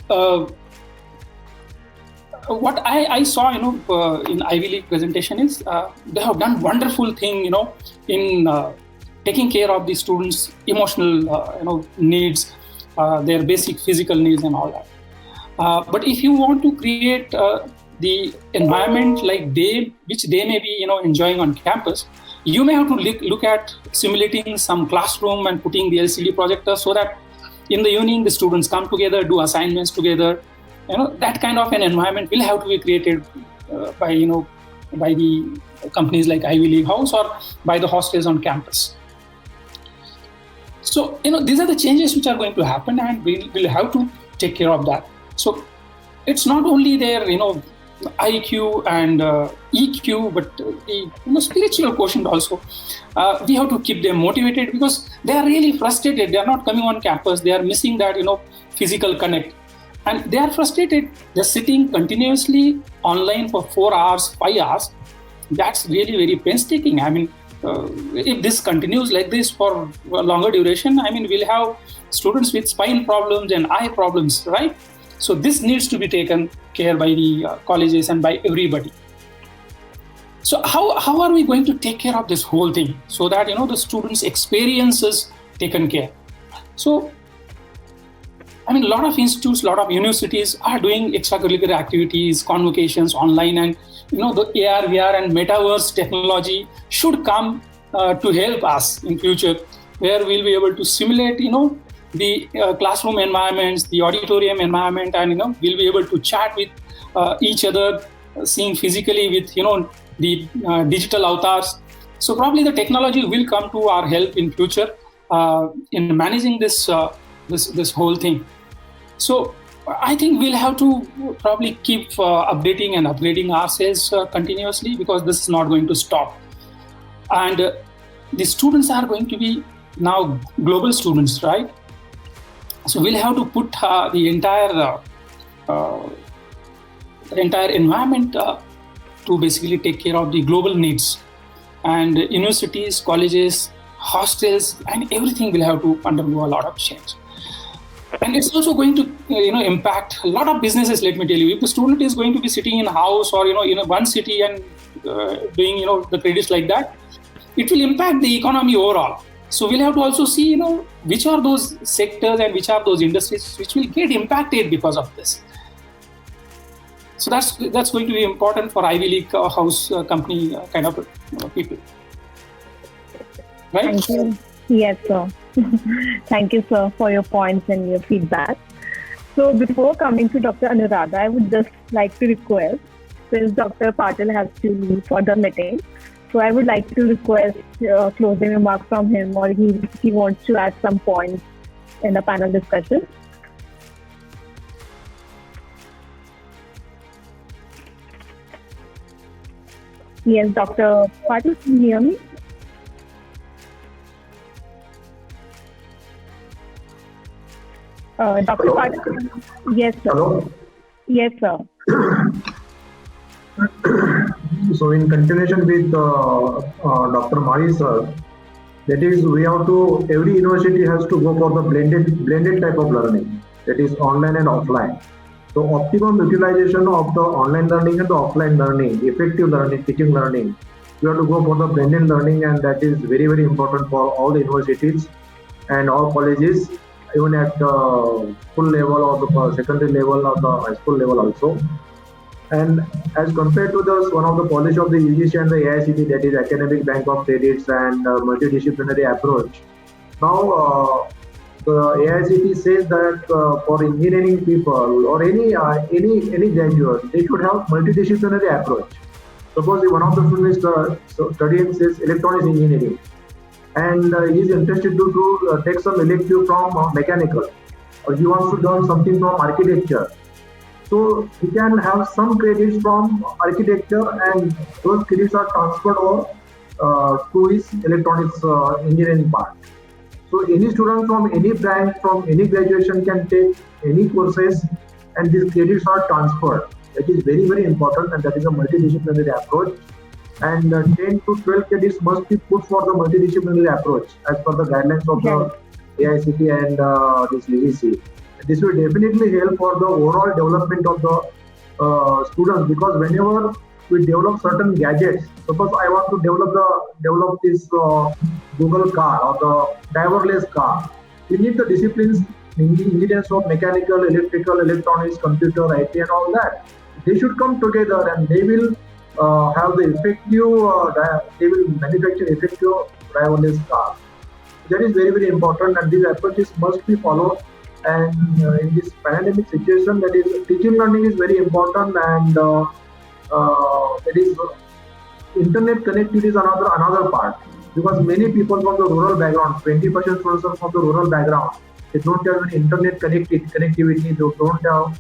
what I saw, in Ivy League presentation is they have done wonderful thing, in taking care of the students' emotional, needs, their basic physical needs and all that. But if you want to create the environment like which they may be, enjoying on campus, you may have to look at simulating some classroom and putting the LCD projector so that in the evening the students come together, do assignments together. That kind of an environment will have to be created by the companies like Ivy League House or by the hostels on campus. So, these are the changes which are going to happen, and we'll have to take care of that. So, it's not only their, IQ and EQ, but the spiritual quotient also. We have to keep them motivated because they are really frustrated. They are not coming on campus. They are missing that, physical connect. And they are frustrated. They're sitting continuously online for 4 hours, 5 hours. That's really very painstaking. I mean, if this continues like this for a longer duration, we'll have students with spine problems and eye problems, right? So this needs to be taken care by the colleges and by everybody. So how are we going to take care of this whole thing so that, the students' experiences taken care? So, a lot of institutes, a lot of universities are doing extracurricular activities, convocations online, and the AR, VR and metaverse technology should come to help us in future, where we'll be able to simulate, the classroom environments, the auditorium environment, and we'll be able to chat with each other, seeing physically with the digital avatars. So probably the technology will come to our help in future in managing this whole thing. So I think we'll have to probably keep updating and upgrading ourselves continuously, because this is not going to stop. And the students are going to be now global students, right? So we'll have to put the entire environment to basically take care of the global needs. And universities, colleges, hostels, and everything will have to undergo a lot of change. And it's also going to impact a lot of businesses. Let me tell you, if the student is going to be sitting in a house or in one city and doing the credits like that, it will impact the economy overall. So we'll have to also see which are those sectors and which are those industries which will get impacted because of this. So that's going to be important for Ivy League house company kind of people. Right? Thank you. Yes, sir. Thank you, sir, for your points and your feedback. So before coming to Dr. Anuradha, I would just like to request, since Dr. Patil has to leave for the meeting, so I would like to request closing remarks from him, or he wants to add some points in the panel discussion. Yes, Dr. Patil, can you hear me? Dr. Patil? Yes, sir. Hello? Yes, sir. So in continuation with Dr. Mari sir, that is, every university has to go for the blended type of learning, that is online and offline. So optimum utilization of the online learning and the offline learning, effective learning, teaching learning, you have to go for the blended learning, and that is very, very important for all the universities and all colleges, even at the full level or the secondary level or the high school level also. And as compared to one of the policy of the UGC and the AICTE, that is Academic Bank of Credits and multidisciplinary approach, now The AICT says that for engineering people or any graduate, they should have multidisciplinary approach. Suppose if one of the students studying says electronics engineering, and he is interested to take some elective from mechanical, or he wants to learn something from architecture. So he can have some credits from architecture, and those credits are transferred over to his electronics engineering part. So any student from any branch, from any graduation can take any courses, and these credits are transferred. That is very, very important, and that is a multidisciplinary approach. And 10 to 12 credits must be put for the multidisciplinary approach as per the guidelines of the AICT and this UGC. This will definitely help for the overall development of the students, because whenever we develop certain gadgets, suppose I want to develop this Google car or the driverless car, we need the disciplines, ingredients of mechanical, electrical, electronics, computer, IT, and all that. They should come together, and they will have the effective, they will manufacture effective driverless car. That is very, very important, and these approaches must be followed. And in this pandemic situation, that is, teaching learning is very important, and that is, internet connectivity is another part, because many people from the rural background, 20% students are from the rural background, they don't have any internet connectivity, they don't have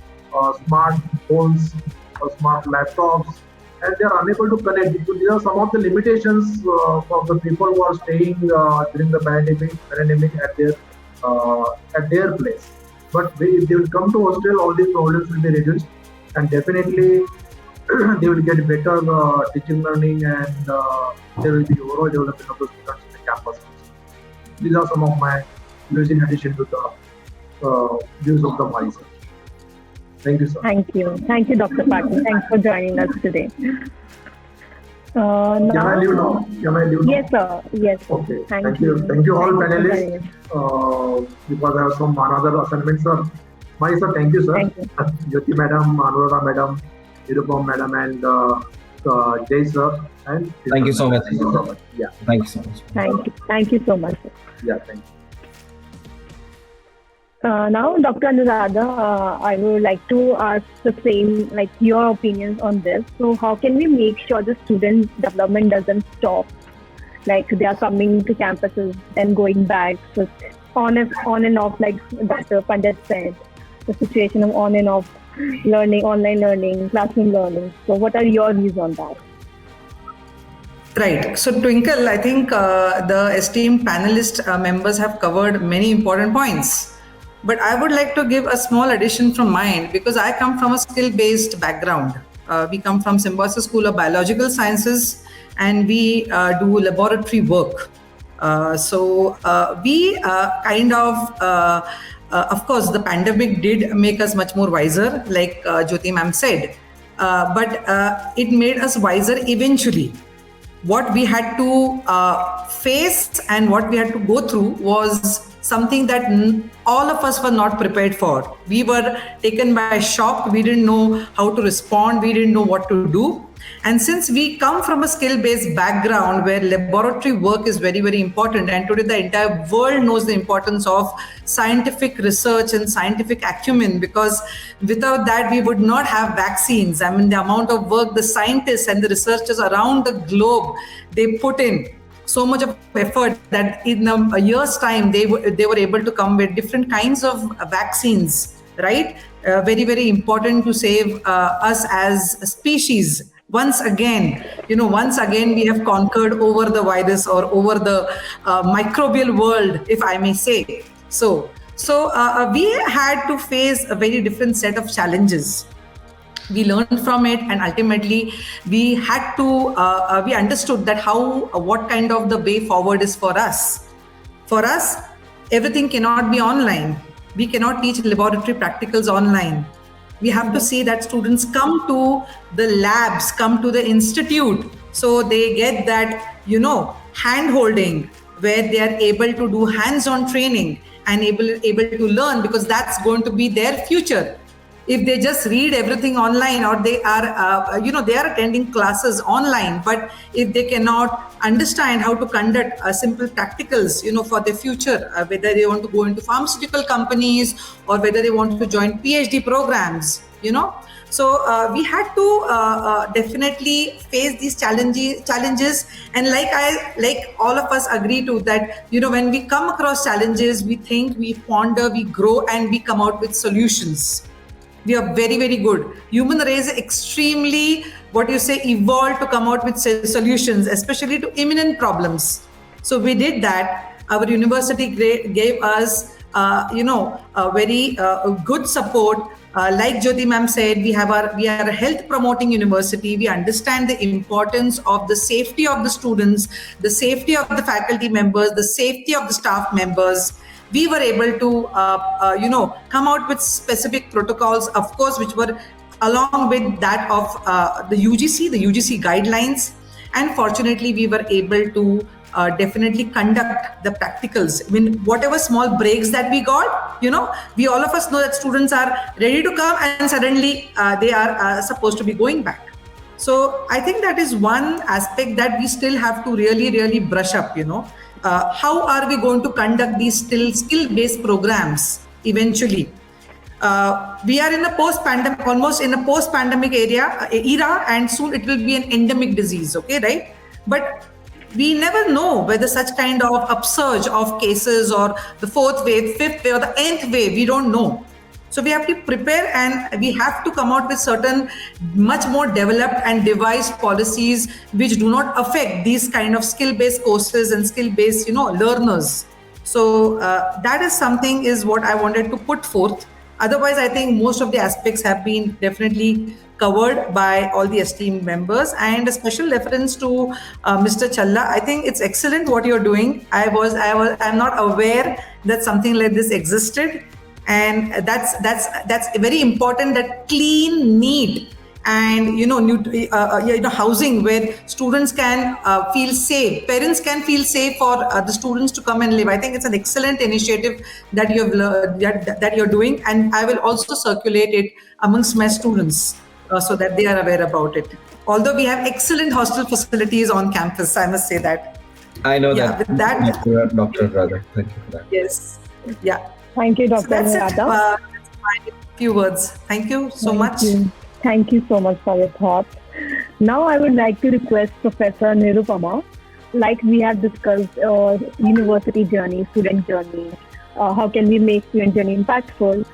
smartphones or smart laptops, and they are unable to connect. So these are some of the limitations for the people who are staying during the pandemic at their place. But if they will come to hostel, all these problems will be reduced, and definitely they will get better teaching learning, and there will be overall development of the students in the campus. These are some of my views in addition to the views of the MRICS. Thank you, sir. Thank you, Dr. Patil. Thanks for joining us today. Can I leave now? Yes, sir. Yes. Okay. Thank you. Thank you all panelists. Because I have some another assignment, sir. Sir, thank you, sir. Thank you. Jyoti madam, Anuradha madam, Nirupama madam, and Jay sir. And thank you so much. Thank you so much. Yeah. Thank you so much. Thank you so much, sir. Yeah, thank you. Now, Dr. Anuradha, I would like to ask the same, like your opinions on this. So, how can we make sure the student development doesn't stop? Like they are coming to campuses and going back, so on and off, like Dr. Pandit said, the situation of on and off learning, online learning, classroom learning. So, what are your views on that? Right. So, Twinkle, I think the esteemed panelist members have covered many important points. But I would like to give a small addition from mine, because I come from a skill-based background. We come from Symbiosis School of Biological Sciences, and we do laboratory work. So we of course, the pandemic did make us much more wiser, like Jyoti ma'am said, but it made us wiser eventually. What we had to face and what we had to go through was something that all of us were not prepared for. We were taken by shock. We didn't know how to respond. We didn't know what to do. And since we come from a skill-based background where laboratory work is very, very important, and today the entire world knows the importance of scientific research and scientific acumen, because without that we would not have vaccines. I mean, the amount of work the scientists and the researchers around the globe, they put in so much of effort that in a year's time they were able to come with different kinds of vaccines, right? Very, very important to save us as a species. Once again we have conquered over the virus or over the microbial world, if I may say. So we had to face a very different set of challenges. We learned from it, and ultimately we had to, we understood that what kind of the way forward is for us. For us, everything cannot be online. We cannot teach laboratory practicals online. We have to see that students come to the labs, come to the institute, so they get that, hand-holding, where they are able to do hands-on training and able to learn, because that's going to be their future. if they just read everything online, or they are they are attending classes online, but if they cannot understand how to conduct simple practicals for their future, whether they want to go into pharmaceutical companies or whether they want to join PhD programs, so we had to definitely face these challenges, and like all of us agree to that. When we come across challenges, we think, we ponder, we grow, and we come out with solutions. We are very, very good. Human race is extremely, evolved to come out with solutions, especially to imminent problems. So we did that. Our university gave us, a very good support. Like Jyoti ma'am said, we are a health promoting university. We understand the importance of the safety of the students, the safety of the faculty members, the safety of the staff members. We were able to, come out with specific protocols, of course, which were along with that of the UGC guidelines. And fortunately, we were able to definitely conduct the practicals. I mean, whatever small breaks that we got, we all of us know that students are ready to come and suddenly they are supposed to be going back. So I think that is one aspect that we still have to really, really brush up, how are we going to conduct these skill-based programs eventually? We are in a post-pandemic, almost in a post-pandemic era, and soon it will be an endemic disease, okay, right? But we never know whether such kind of upsurge of cases, or the fourth wave, fifth wave, or the nth wave, we don't know. So we have to prepare, and we have to come out with certain much more developed and devised policies which do not affect these kind of skill-based courses and skill-based, learners. So that is something is what I wanted to put forth. Otherwise, I think most of the aspects have been definitely covered by all the esteemed members, and a special reference to Mr. Challa. I think it's excellent what you're doing. I'm not aware that something like this existed. And that's very important, that clean, neat, and housing where students can feel safe, parents can feel safe for the students to come and live. I think it's an excellent initiative that that you're doing, and I will also circulate it amongst my students so that they are aware about it. Although we have excellent hostel facilities on campus, I must say that. I know that. With that, Dr. Radha, thank you for that. Yes. Yeah. Thank you, Dr. So that's Anuradha. my few words. Thank you so much. Thank you so much for your thoughts. Now I would like to request Professor Nirupama, like we have discussed university journey, student journey, how can we make student journey impactful?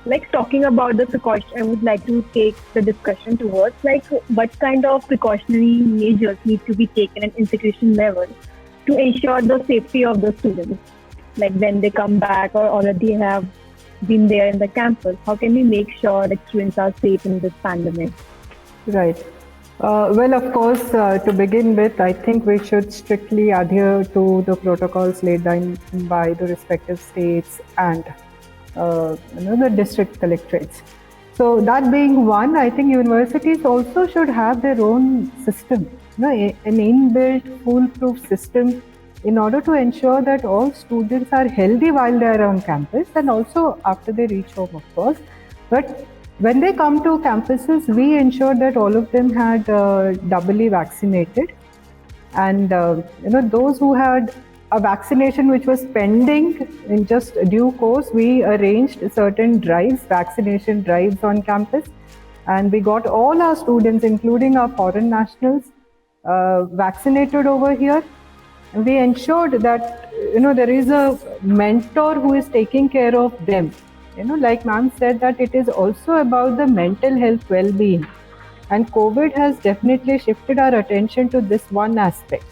Like talking about the precaution, I would like to take the discussion towards like what kind of precautionary measures need to be taken at institution level to ensure the safety of the students. Like when they come back or already have been there in the campus, how can we make sure that students are safe in this pandemic? Right. Well, of course, to begin with, I think we should strictly adhere to the protocols laid down by the respective states and the district collectorates. So that being one, I think universities also should have their own system, an inbuilt foolproof system, in order to ensure that all students are healthy while they are on campus and also after they reach home, of course. But when they come to campuses, we ensure that all of them had doubly vaccinated, and those who had a vaccination which was pending in just due course, we arranged certain drives, vaccination drives on campus, and we got all our students, including our foreign nationals, vaccinated over here. We ensured that there is a mentor who is taking care of them. Like ma'am said, that it is also about the mental health well-being, and COVID has definitely shifted our attention to this one aspect.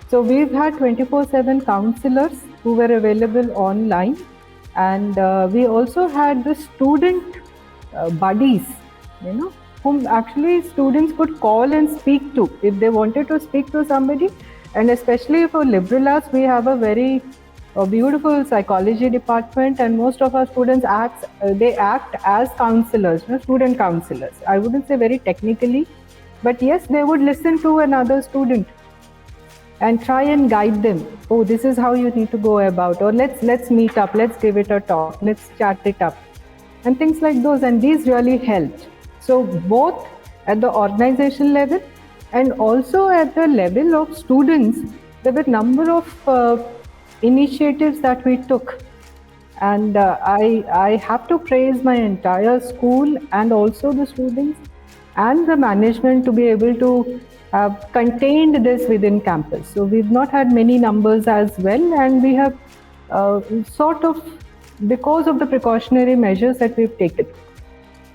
So we've had 24/7 counselors who were available online, and we also had the student buddies, whom actually students could call and speak to if they wanted to speak to somebody. And especially for liberal arts, we have a very beautiful psychology department, and most of our students act as counselors, student counselors. I wouldn't say very technically, but yes, they would listen to another student and try and guide them. Oh, this is how you need to go about, or let's meet up, let's give it a talk, let's chat it up. and things like those, and these really helped. So both at the organization level and also at the level of students, there were a number of initiatives that we took. And I have to praise my entire school and also the students and the management to be able to have contained this within campus. So we've not had many numbers as well, and we have sort of, because of the precautionary measures that we've taken.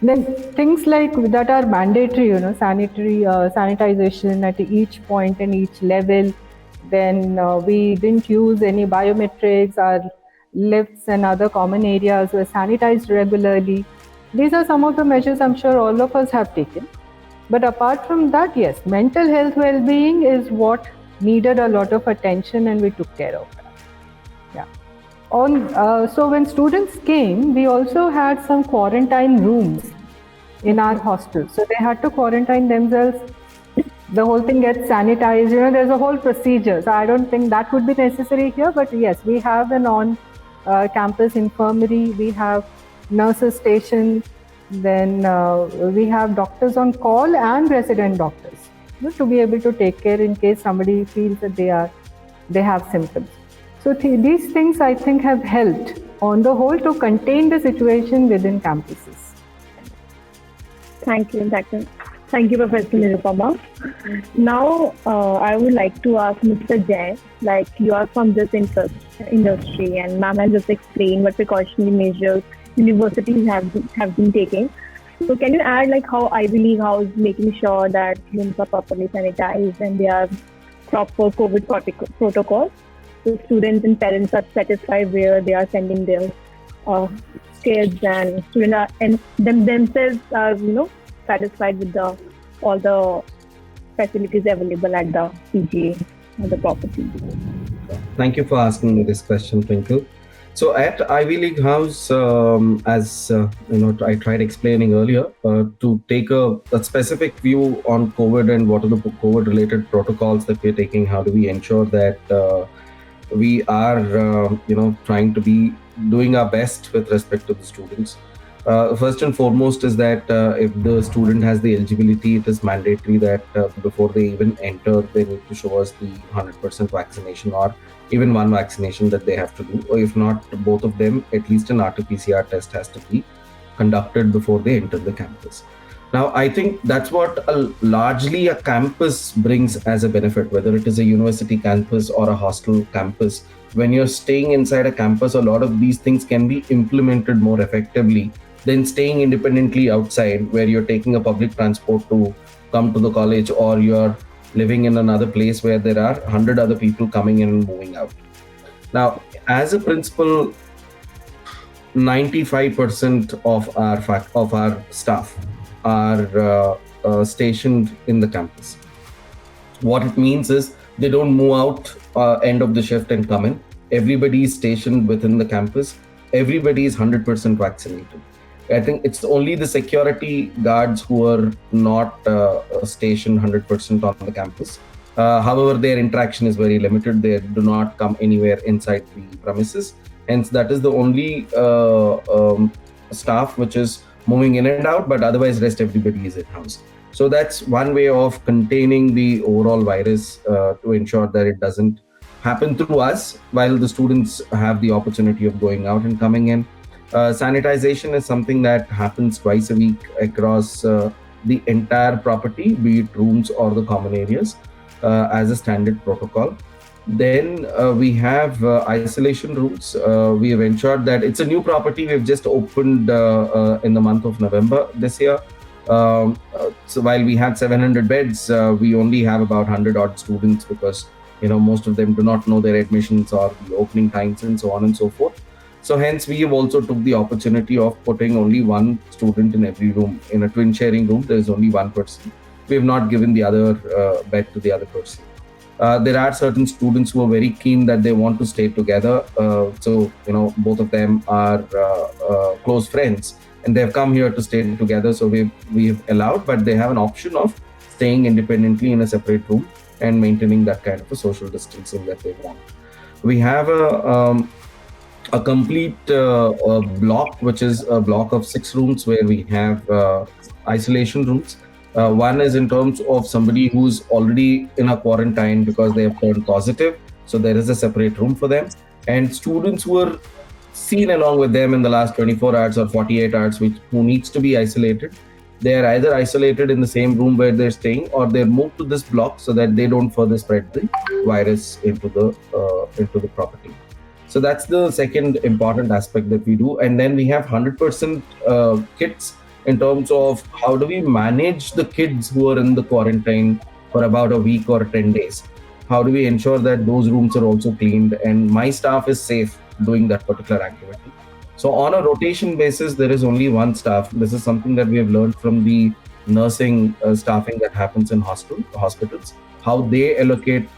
Then things like that are mandatory, sanitization at each point and each level. Then we didn't use any biometrics. Our lifts and other common areas were sanitized regularly. These are some of the measures I'm sure all of us have taken. But apart from that, yes, mental health well-being is what needed a lot of attention, and we took care of that. Yeah. So when students came, we also had some quarantine rooms in our hostel. So they had to quarantine themselves. The whole thing gets sanitized. There's a whole procedure. So I don't think that would be necessary here. But yes, we have an on-campus infirmary. We have nurses station. Then we have doctors on call and resident doctors to be able to take care in case somebody feels that they have symptoms. So these things I think have helped on the whole to contain the situation within campuses. Thank you, Thank you, Professor Nirupama. Now, I would like to ask Mr. Jay, like you are from this industry, and ma'am has just explained what precautionary measures universities have been taking. So can you add like how Ivy League House making sure that rooms are properly sanitized and they are proper COVID protocols? So students and parents are satisfied where they are sending their kids, and students and themselves are satisfied with all the facilities available at the PGA or the property. Thank you for asking this question, Twinkle. So at Ivy League House, as I tried explaining earlier, to take a specific view on COVID and what are the COVID-related protocols that we're taking. How do we ensure that we are, trying to be doing our best with respect to the students? First and foremost is that if the student has the eligibility, it is mandatory that before they even enter, they need to show us the 100% vaccination or even one vaccination that they have to do. Or if not both of them, at least an RT-PCR test has to be conducted before they enter the campus. Now, I think that's what largely a campus brings as a benefit, whether it is a university campus or a hostel campus. When you're staying inside a campus, a lot of these things can be implemented more effectively than staying independently outside, where you're taking a public transport to come to the college, or you're living in another place where there are 100 other people coming in and moving out. Now, as a principal, 95% of our staff are stationed in the campus. What it means is they don't move out end of the shift and come in. Everybody is stationed within the campus. Everybody is 100% vaccinated. I think it's only the security guards who are not stationed 100% on the campus. However, their interaction is very limited. They do not come anywhere inside the premises. Hence, that is the only staff which is moving in and out, but otherwise rest everybody is in-house. So that's one way of containing the overall virus to ensure that it doesn't happen through us while the students have the opportunity of going out and coming in. Sanitization is something that happens twice a week across the entire property, be it rooms or the common areas, as a standard protocol. Then we have isolation rooms. We have ensured that it's a new property. We've just opened in the month of November this year. So while we had 700 beds, we only have about 100 odd students because most of them do not know their admissions or the opening times and so on and so forth. So hence we have also took the opportunity of putting only one student in every room. In a twin sharing room, there is only one person. We have not given the other bed to the other person. There are certain students who are very keen that they want to stay together. So both of them are close friends and they have come here to stay together. So we've allowed, but they have an option of staying independently in a separate room and maintaining that kind of a social distancing that they want. We have a complete block, which is a block of 6 rooms where we have isolation rooms. One is in terms of somebody who's already in a quarantine because they have turned positive. So there is a separate room for them. And students who are seen along with them in the last 24 hours or 48 hours, who needs to be isolated, they are either isolated in the same room where they're staying, or they're moved to this block so that they don't further spread the virus into the property. So that's the second important aspect that we do. And then we have 100% kits in terms of how do we manage the kids who are in the quarantine for about a week or 10 days. How do we ensure that those rooms are also cleaned and my staff is safe doing that particular activity? So on a rotation basis, there is only one staff. This is something that we have learned from the nursing staffing that happens in hospitals, how they allocate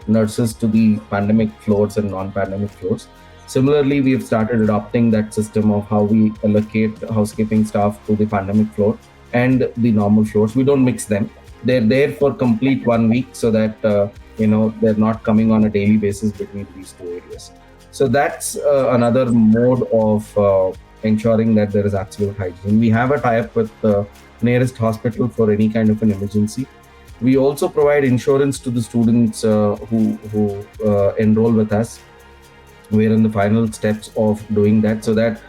nurses to the pandemic floors and non-pandemic floors. Similarly, we have started adopting that system of how we allocate housekeeping staff to the pandemic floor and the normal floors. We don't mix them. They're there for complete 1 week so that they're not coming on a daily basis between these two areas. So that's another mode of ensuring that there is absolute hygiene. We have a tie-up with the nearest hospital for any kind of an emergency. We also provide insurance to the students who enroll with us. We're in the final steps of doing that, so that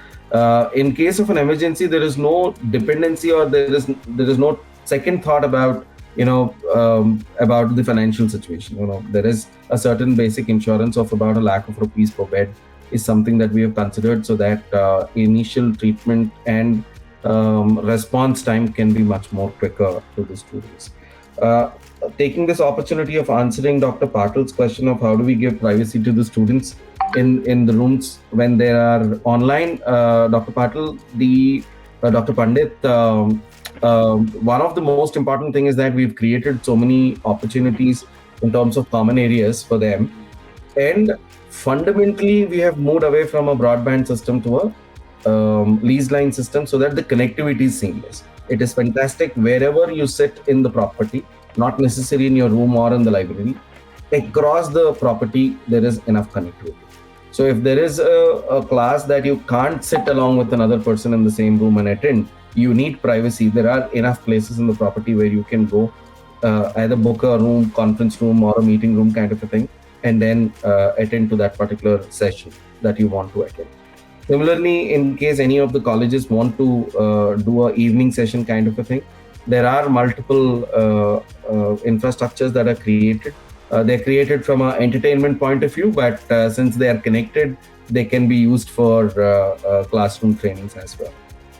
in case of an emergency, there is no dependency or there is no second thought about about the financial situation. There is a certain basic insurance of about ₹1,00,000 per bed is something that we have considered, so that initial treatment and response time can be much more quicker to the students. Taking this opportunity of answering Dr. Patil's question of how do we give privacy to the students in the rooms when they are online, Dr. Patil, Dr. Pandit, one of the most important things is that we've created so many opportunities in terms of common areas for them. And fundamentally, we have moved away from a broadband system to a leased line system so that the connectivity is seamless. It is fantastic wherever you sit in the property, not necessarily in your room or in the library. Across the property, there is enough connectivity. So if there is a class that you can't sit along with another person in the same room and attend, you need privacy. There are enough places in the property where you can go, either book a room, conference room, or a meeting room kind of a thing, and then attend to that particular session that you want to attend. Similarly, in case any of the colleges want to do an evening session kind of a thing, there are multiple infrastructures that are created. They're created from an entertainment point of view, but since they are connected, they can be used for classroom trainings as well.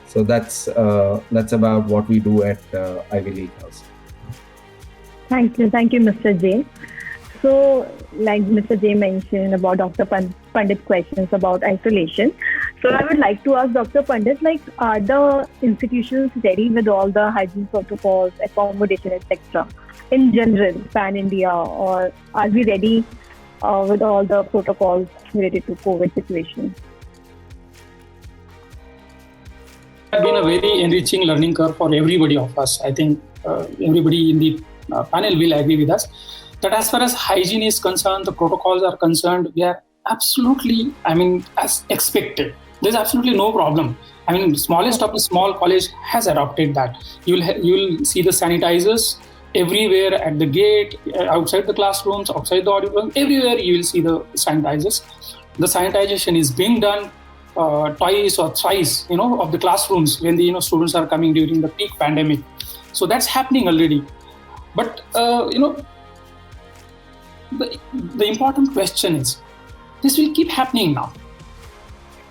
So that's about what we do at Ivy League House. Thank you, Mr. J. So, like Mr. J mentioned about Dr. Pandit's questions about isolation. So, I would like to ask Dr. Pandit, are the institutions ready with all the hygiene protocols, accommodation, etc. in general, pan-India, or are we ready with all the protocols related to COVID situation? It has been a very enriching learning curve for everybody of us. I think everybody in the panel will agree with us that as far as hygiene is concerned, the protocols are concerned, we are absolutely, as expected. There's absolutely no problem. Smallest of the small college has adopted that. You'll see the sanitizers everywhere at the gate, outside the classrooms, outside the auditorium, everywhere you will see the sanitizers. The sanitization is being done twice or thrice, of the classrooms when the students are coming during the peak pandemic. So that's happening already. But the important question is, this will keep happening now.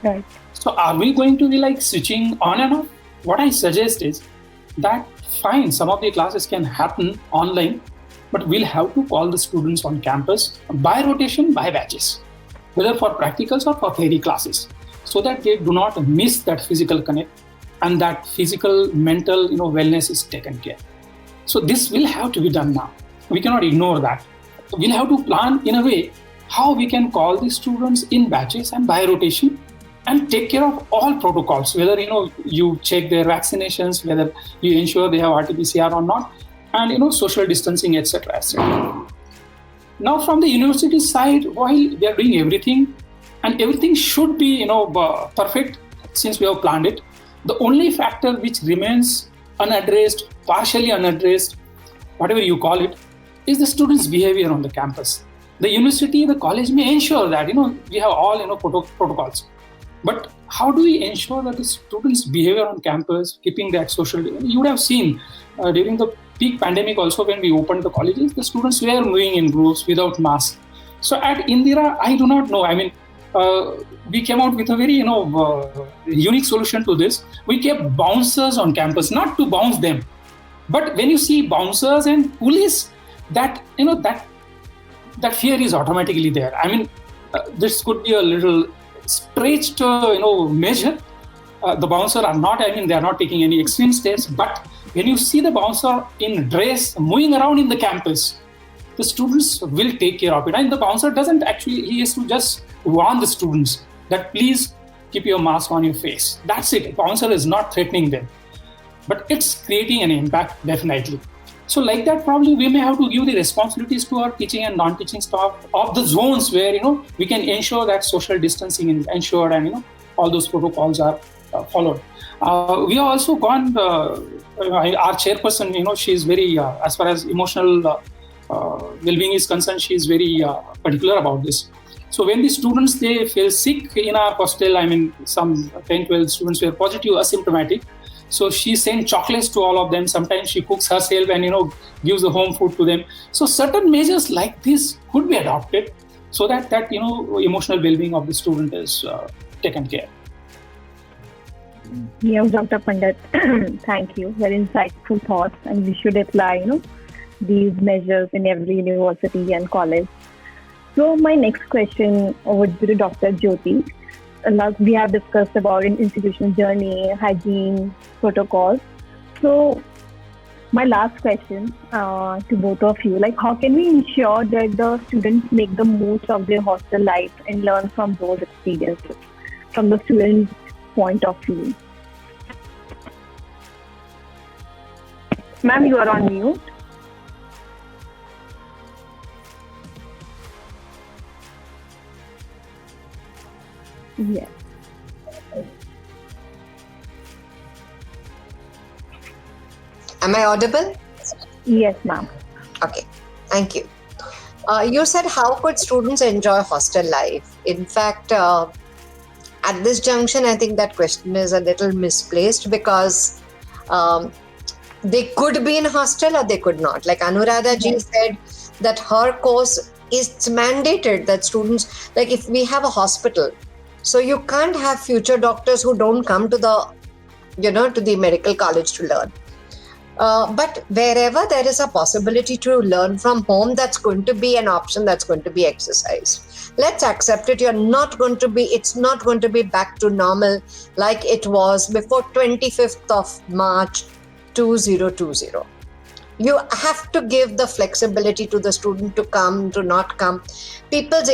Right. So are we going to be switching on and off? What I suggest is that fine, some of the classes can happen online, but we'll have to call the students on campus by rotation, by batches, whether for practicals or for theory classes, so that they do not miss that physical connect and that physical, mental, wellness is taken care. So this will have to be done now. We cannot ignore that. We'll have to plan in a way how we can call the students in batches and by rotation and take care of all protocols, whether you check their vaccinations, whether you ensure they have RT-PCR or not, and social distancing, etc., etc. Now, from the university side, while they are doing everything, and everything should be perfect since we have planned it. The only factor which remains unaddressed, partially unaddressed, whatever you call it, is the students' behavior on the campus. The university, the college may ensure that we have all protocols, but how do we ensure that the students' behavior on campus, keeping that social? You would have seen during the peak pandemic also, when we opened the colleges, the students were moving in groups without masks. So at Indira, I do not know. I mean, we came out with a very unique solution to this. We kept bouncers on campus, not to bounce them, but when you see bouncers and police, that that fear is automatically there. I mean, this could be a little stretched measure. The bouncer are not, they are not taking any extreme steps, but when you see the bouncer in dress moving around in the campus, the students will take care of it. And the bouncer doesn't actually, he has to just warn the students that please keep your mask on your face. That's it. Bouncer is not threatening them, but it's creating an impact, definitely. So like that, probably we may have to give the responsibilities to our teaching and non-teaching staff of the zones where, we can ensure that social distancing is ensured and, all those protocols are followed. We have also gone, our chairperson, she is very, as far as emotional well-being is concerned, she is very particular about this. So when the students, they feel sick in our hostel, some 10, 12 students were positive, asymptomatic. So she sent chocolates to all of them. Sometimes she cooks herself and, gives the home food to them. So certain measures like this could be adopted so that emotional well-being of the student is taken care. Yes, Dr. Pandit, thank you. Very insightful thoughts, and we should apply, these measures in every university and college. So my next question would be to Dr. Jyoti. We have discussed about an institutional journey, hygiene, protocols. So my last question to both of you, how can we ensure that the students make the most of their hostel life and learn from those experiences from the student's point of view? Ma'am, you are on mute. Yes. Am I audible? Yes, ma'am. Okay, thank you. You said, how could students enjoy hostel life? In fact, at this junction, I think that question is a little misplaced because they could be in hostel or they could not. Like Anuradha ji said that her course is mandated that students, like if we have a hospital, so you can't have future doctors who don't come to the, to the medical college to learn. But wherever there is a possibility to learn from home, that's going to be an option, that's going to be exercised. Let's accept it. It's not going to be back to normal like it was before 25th of March 2020. You have to give the flexibility to the student to come, to not come. People's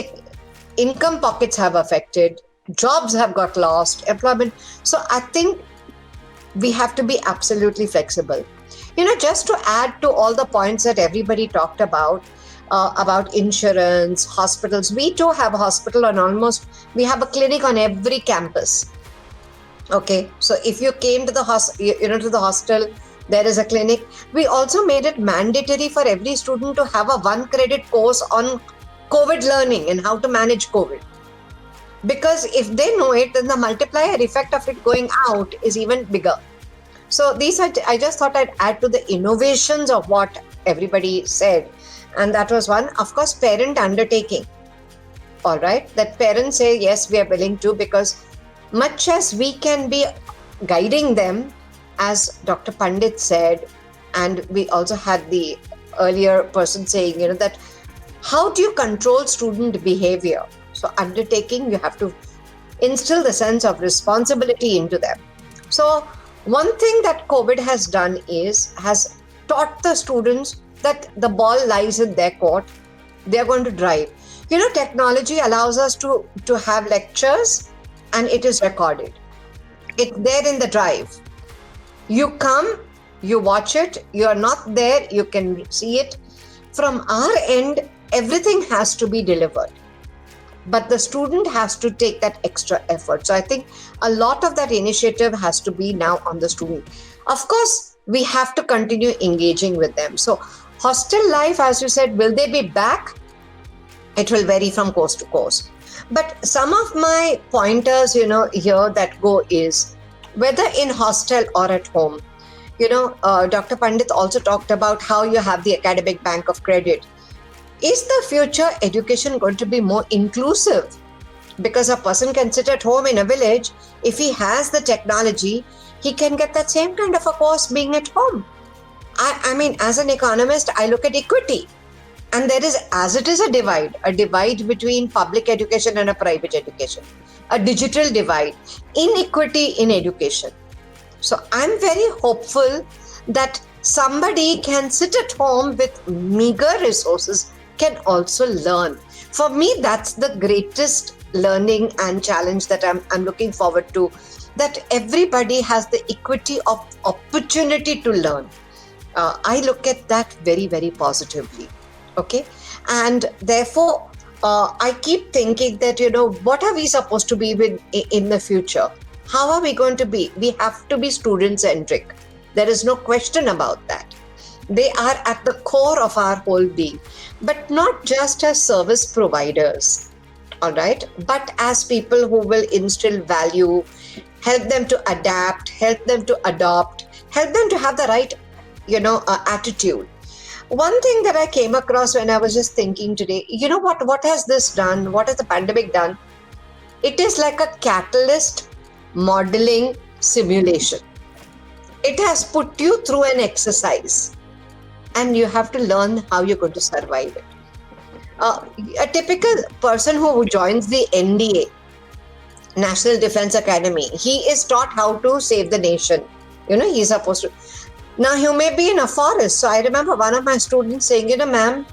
income pockets have affected, jobs have got lost, employment. So I think we have to be absolutely flexible. Just to add to all the points that everybody talked about insurance, hospitals. We too have a hospital we have a clinic on every campus. Okay, so if you came to the hostel, there is a clinic. We also made it mandatory for every student to have a 1 credit course on COVID learning and how to manage COVID. Because if they know it, then the multiplier effect of it going out is even bigger. So these are, I just thought I'd add to the innovations of what everybody said. And that was one, of course, parent undertaking. All right, that parents say, yes, we are willing to, because much as we can be guiding them, as Dr. Pandit said, and we also had the earlier person saying, that how do you control student behavior? So undertaking, you have to instill the sense of responsibility into them. So one thing that COVID has done has taught the students that the ball lies in their court. They're going to drive. Technology allows us to have lectures and it is recorded. It's there in the drive. You come, you watch it, you are not there, you can see it. From our end, everything has to be delivered. but the student has to take that extra effort. So I think a lot of that initiative has to be now on the student. Of course, we have to continue engaging with them. So hostel life, as you said, will they be back? It will vary from course to course. But some of my pointers, here that go is whether in hostel or at home. Dr. Pandit also talked about how you have the academic bank of credit. Is the future education going to be more inclusive? Because a person can sit at home in a village. If he has the technology, he can get that same kind of a course being at home. I mean, as an economist, I look at equity. And there is, as it is a divide between public education and a private education, a digital divide, inequity in education. So I'm very hopeful that somebody can sit at home with meager resources, can also learn. For me, that's the greatest learning and challenge that I'm looking forward to, that everybody has the equity of opportunity to learn. I look at that very, very positively. Okay. And therefore, I keep thinking that, what are we supposed to be in the future? How are we going to be? We have to be student-centric. There is no question about that. They are at the core of our whole being, but not just as service providers, all right, but as people who will instill value, help them to adapt, help them to adopt, help them to have the right, attitude. One thing that I came across when I was just thinking today, what has this done? What has the pandemic done? It is like a catalyst modeling simulation. It has put you through an exercise and you have to learn how you're going to survive it. A typical person who joins the NDA, National Defense Academy, he is taught how to save the nation. He's supposed to. Now, you may be in a forest. So I remember one of my students saying, ma'am,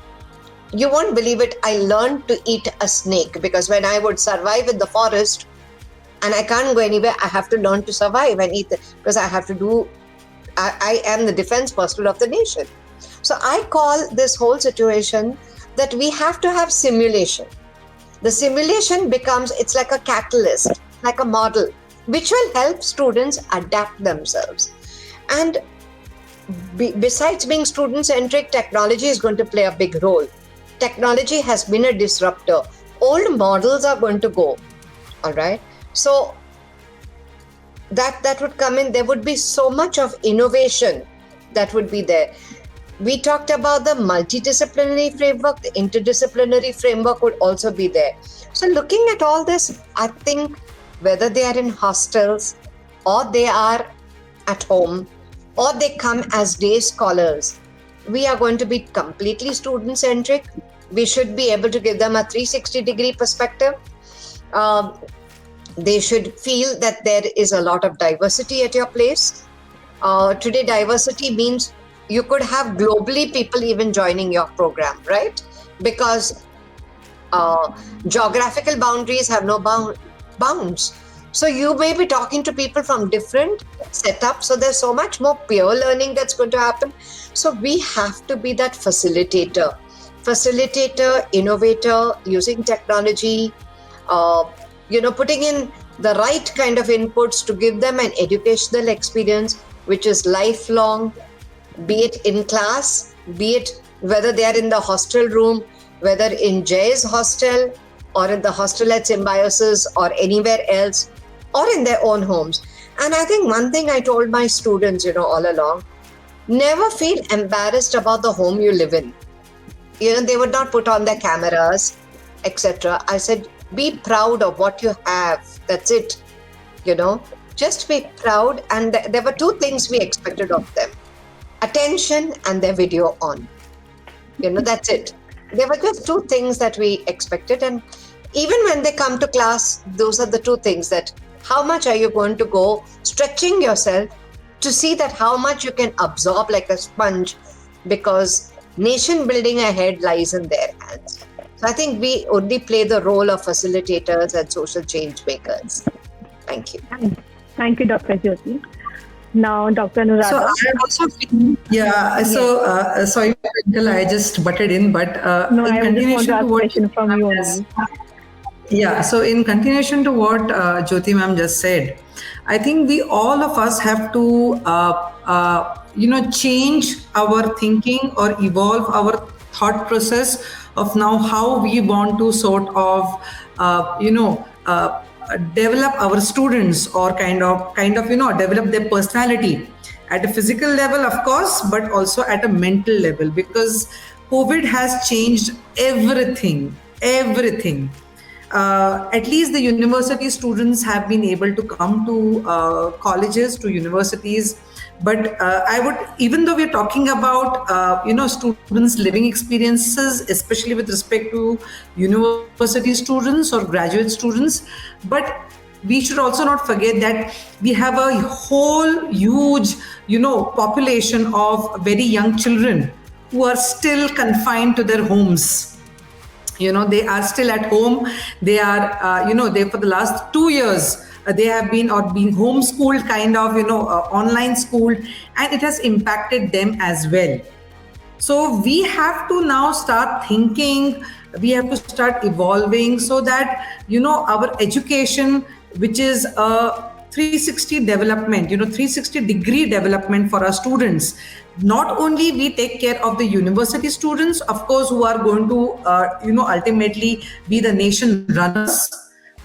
you won't believe it. I learned to eat a snake because when I would survive in the forest and I can't go anywhere, I have to learn to survive and eat it because I have to do, I am the defense personnel of the nation. So I call this whole situation that we have to have simulation. The simulation becomes, it's like a catalyst, like a model, which will help students adapt themselves. And besides being student-centric, technology is going to play a big role. Technology has been a disruptor. Old models are going to go, all right? So that would come in. There would be so much of innovation that would be there. We talked about the multidisciplinary framework, the interdisciplinary framework would also be there. So looking at all this, I think whether they are in hostels or they are at home or they come as day scholars, we are going to be completely student-centric. We should be able to give them a 360-degree perspective. They should feel that there is a lot of diversity at your place. Today, diversity means you could have globally people even joining your program, right? Because geographical boundaries have no bounds. So you may be talking to people from different setups. So there's so much more peer learning that's going to happen. So we have to be that facilitator, innovator, using technology, putting in the right kind of inputs to give them an educational experience, which is lifelong, be it in class, be it whether they are in the hostel room, whether in Jay's hostel or in the hostel at Symbiosis or anywhere else, or in their own homes. And I think one thing I told my students, all along, never feel embarrassed about the home you live in. They would not put on their cameras, etc. I said, be proud of what you have. That's it. Just be proud. And there were two things we expected of them: attention and their video on. That's it. There were just two things that we expected. And even when they come to class, those are the two things, that how much are you going to go stretching yourself to see that how much you can absorb like a sponge, because nation building ahead lies in their hands. So I think we only play the role of facilitators and social change makers. Thank you. Thank you, Dr. Jyoti. Now, Dr. Anuradha. So I also, sorry, Twinkle, I just butted in, but no, in I just want to ask a what question from you only. Yeah, so in continuation to what Jyoti ma'am just said, I think we all of us have to, change our thinking or evolve our thought process of now how we want to sort of, develop our students or develop their personality at a physical level, of course, but also at a mental level, because COVID has changed everything. At least the university students have been able to come to colleges, to universities. But I would, even though we're talking about, students' living experiences, especially with respect to university students or graduate students, but we should also not forget that we have a whole huge, population of very young children who are still confined to their homes. They are still at home. They are they, for the last 2 years, they have been or being homeschooled, kind of, online schooled, and it has impacted them as well. So we have to now start thinking, we have to start evolving, so that our education, which is a 360 development, 360-degree development for our students. Not only we take care of the university students, of course, who are going to ultimately be the nation runners,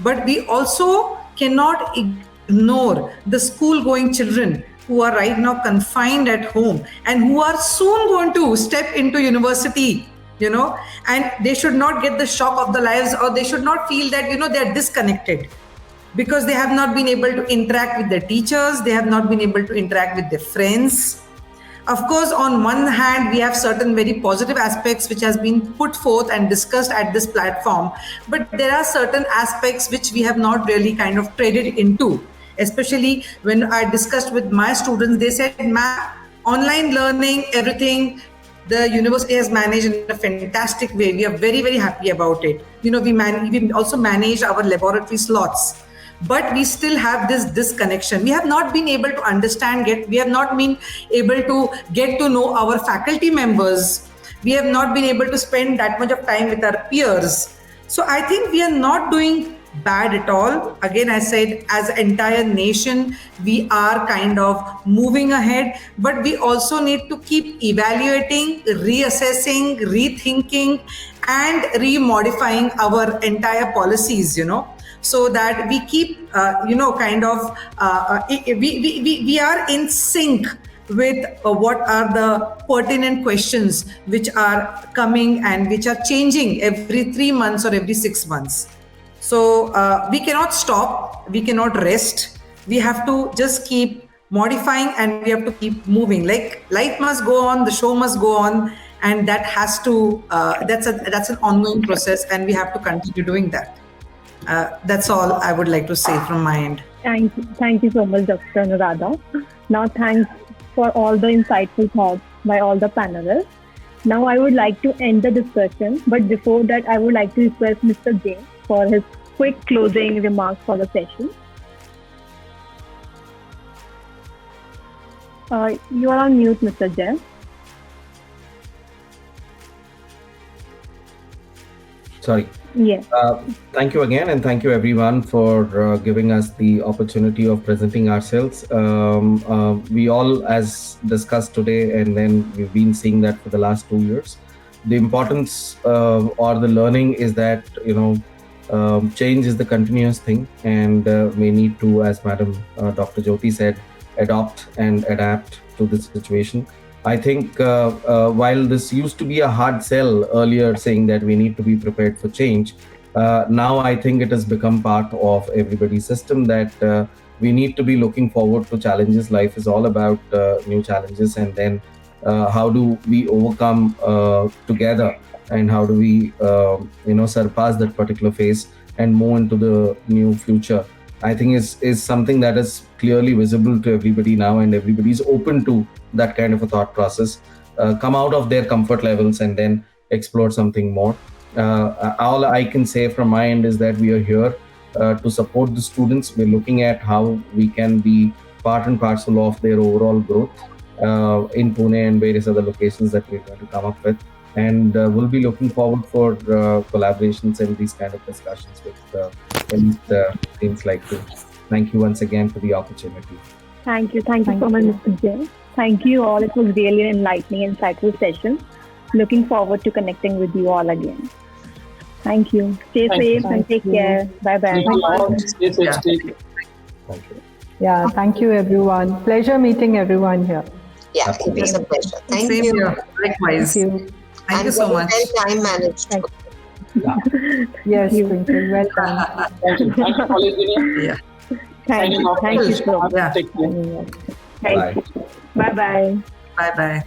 but we also cannot ignore the school going children who are right now confined at home and who are soon going to step into university, and they should not get the shock of their lives, or they should not feel that they're disconnected, because they have not been able to interact with their teachers, they have not been able to interact with their friends. Of course, on one hand, we have certain very positive aspects which has been put forth and discussed at this platform, but there are certain aspects which we have not really kind of traded into. Especially when I discussed with my students, they said, "Ma, online learning, everything, the university has managed in a fantastic way. We are very, very happy about it. We also manage our laboratory slots. But we still have this disconnection. We have not been able to understand it. We have not been able to get to know our faculty members. We have not been able to spend that much of time with our peers. So I think we are not doing bad at all. Again, I said, as an entire nation, we are kind of moving ahead, but we also need to keep evaluating, reassessing, rethinking, and remodifying our entire policies, so that we keep, we are in sync with what are the pertinent questions which are coming and which are changing every 3 months or every 6 months. So we cannot stop, we cannot rest. We have to just keep modifying and we have to keep moving. Like life must go on, the show must go on, and that has to, that's an ongoing process, and we have to continue doing that. That's all I would like to say from my end. Thank you so much, Dr. Anuradha. Now, thanks for all the insightful thoughts by all the panelists. Now, I would like to end the discussion, but before that, I would like to request Mr. Jain for his quick closing remarks for the session. You are on mute, Mr. Jain. Sorry. Yes. Thank you again, and thank you everyone for giving us the opportunity of presenting ourselves. We all, as discussed today, and then we've been seeing that for the last 2 years, the importance or the learning is that, change is the continuous thing, and we need to, as Madam Dr. Jyoti said, adopt and adapt to the situation. I think while this used to be a hard sell earlier, saying that we need to be prepared for change, now I think it has become part of everybody's system that we need to be looking forward to challenges. Life is all about new challenges, and then how do we overcome together, and how do we surpass that particular phase and move into the new future. I think is something that is clearly visible to everybody now, and everybody's open to that kind of a thought process, come out of their comfort levels and then explore something more. All I can say from my end is that we are here to support the students. We're looking at how we can be part and parcel of their overall growth in Pune and various other locations that we're going to come up with. And we'll be looking forward for collaborations and these kind of discussions with teams like you. Thank you once again for the opportunity. Thank you so much, Mr. Jay. Thank you all. It was really an enlightening, insightful session. Looking forward to connecting with you all again. Thank you. Stay safe and take care. Bye-bye. Thank you all. Stay safe. Stay safe. Thank you. Yeah, thank you everyone. Pleasure meeting everyone here. Yeah, it was a pleasure. Thank Same you. here. Likewise. Thank you. Thank you so much. Well time managed. Yes, Twinkle, well done. Thank you. Thank you, Collegedunia. Yeah. Thank you so much. Take care. Thank you. Bye-bye. Bye-bye.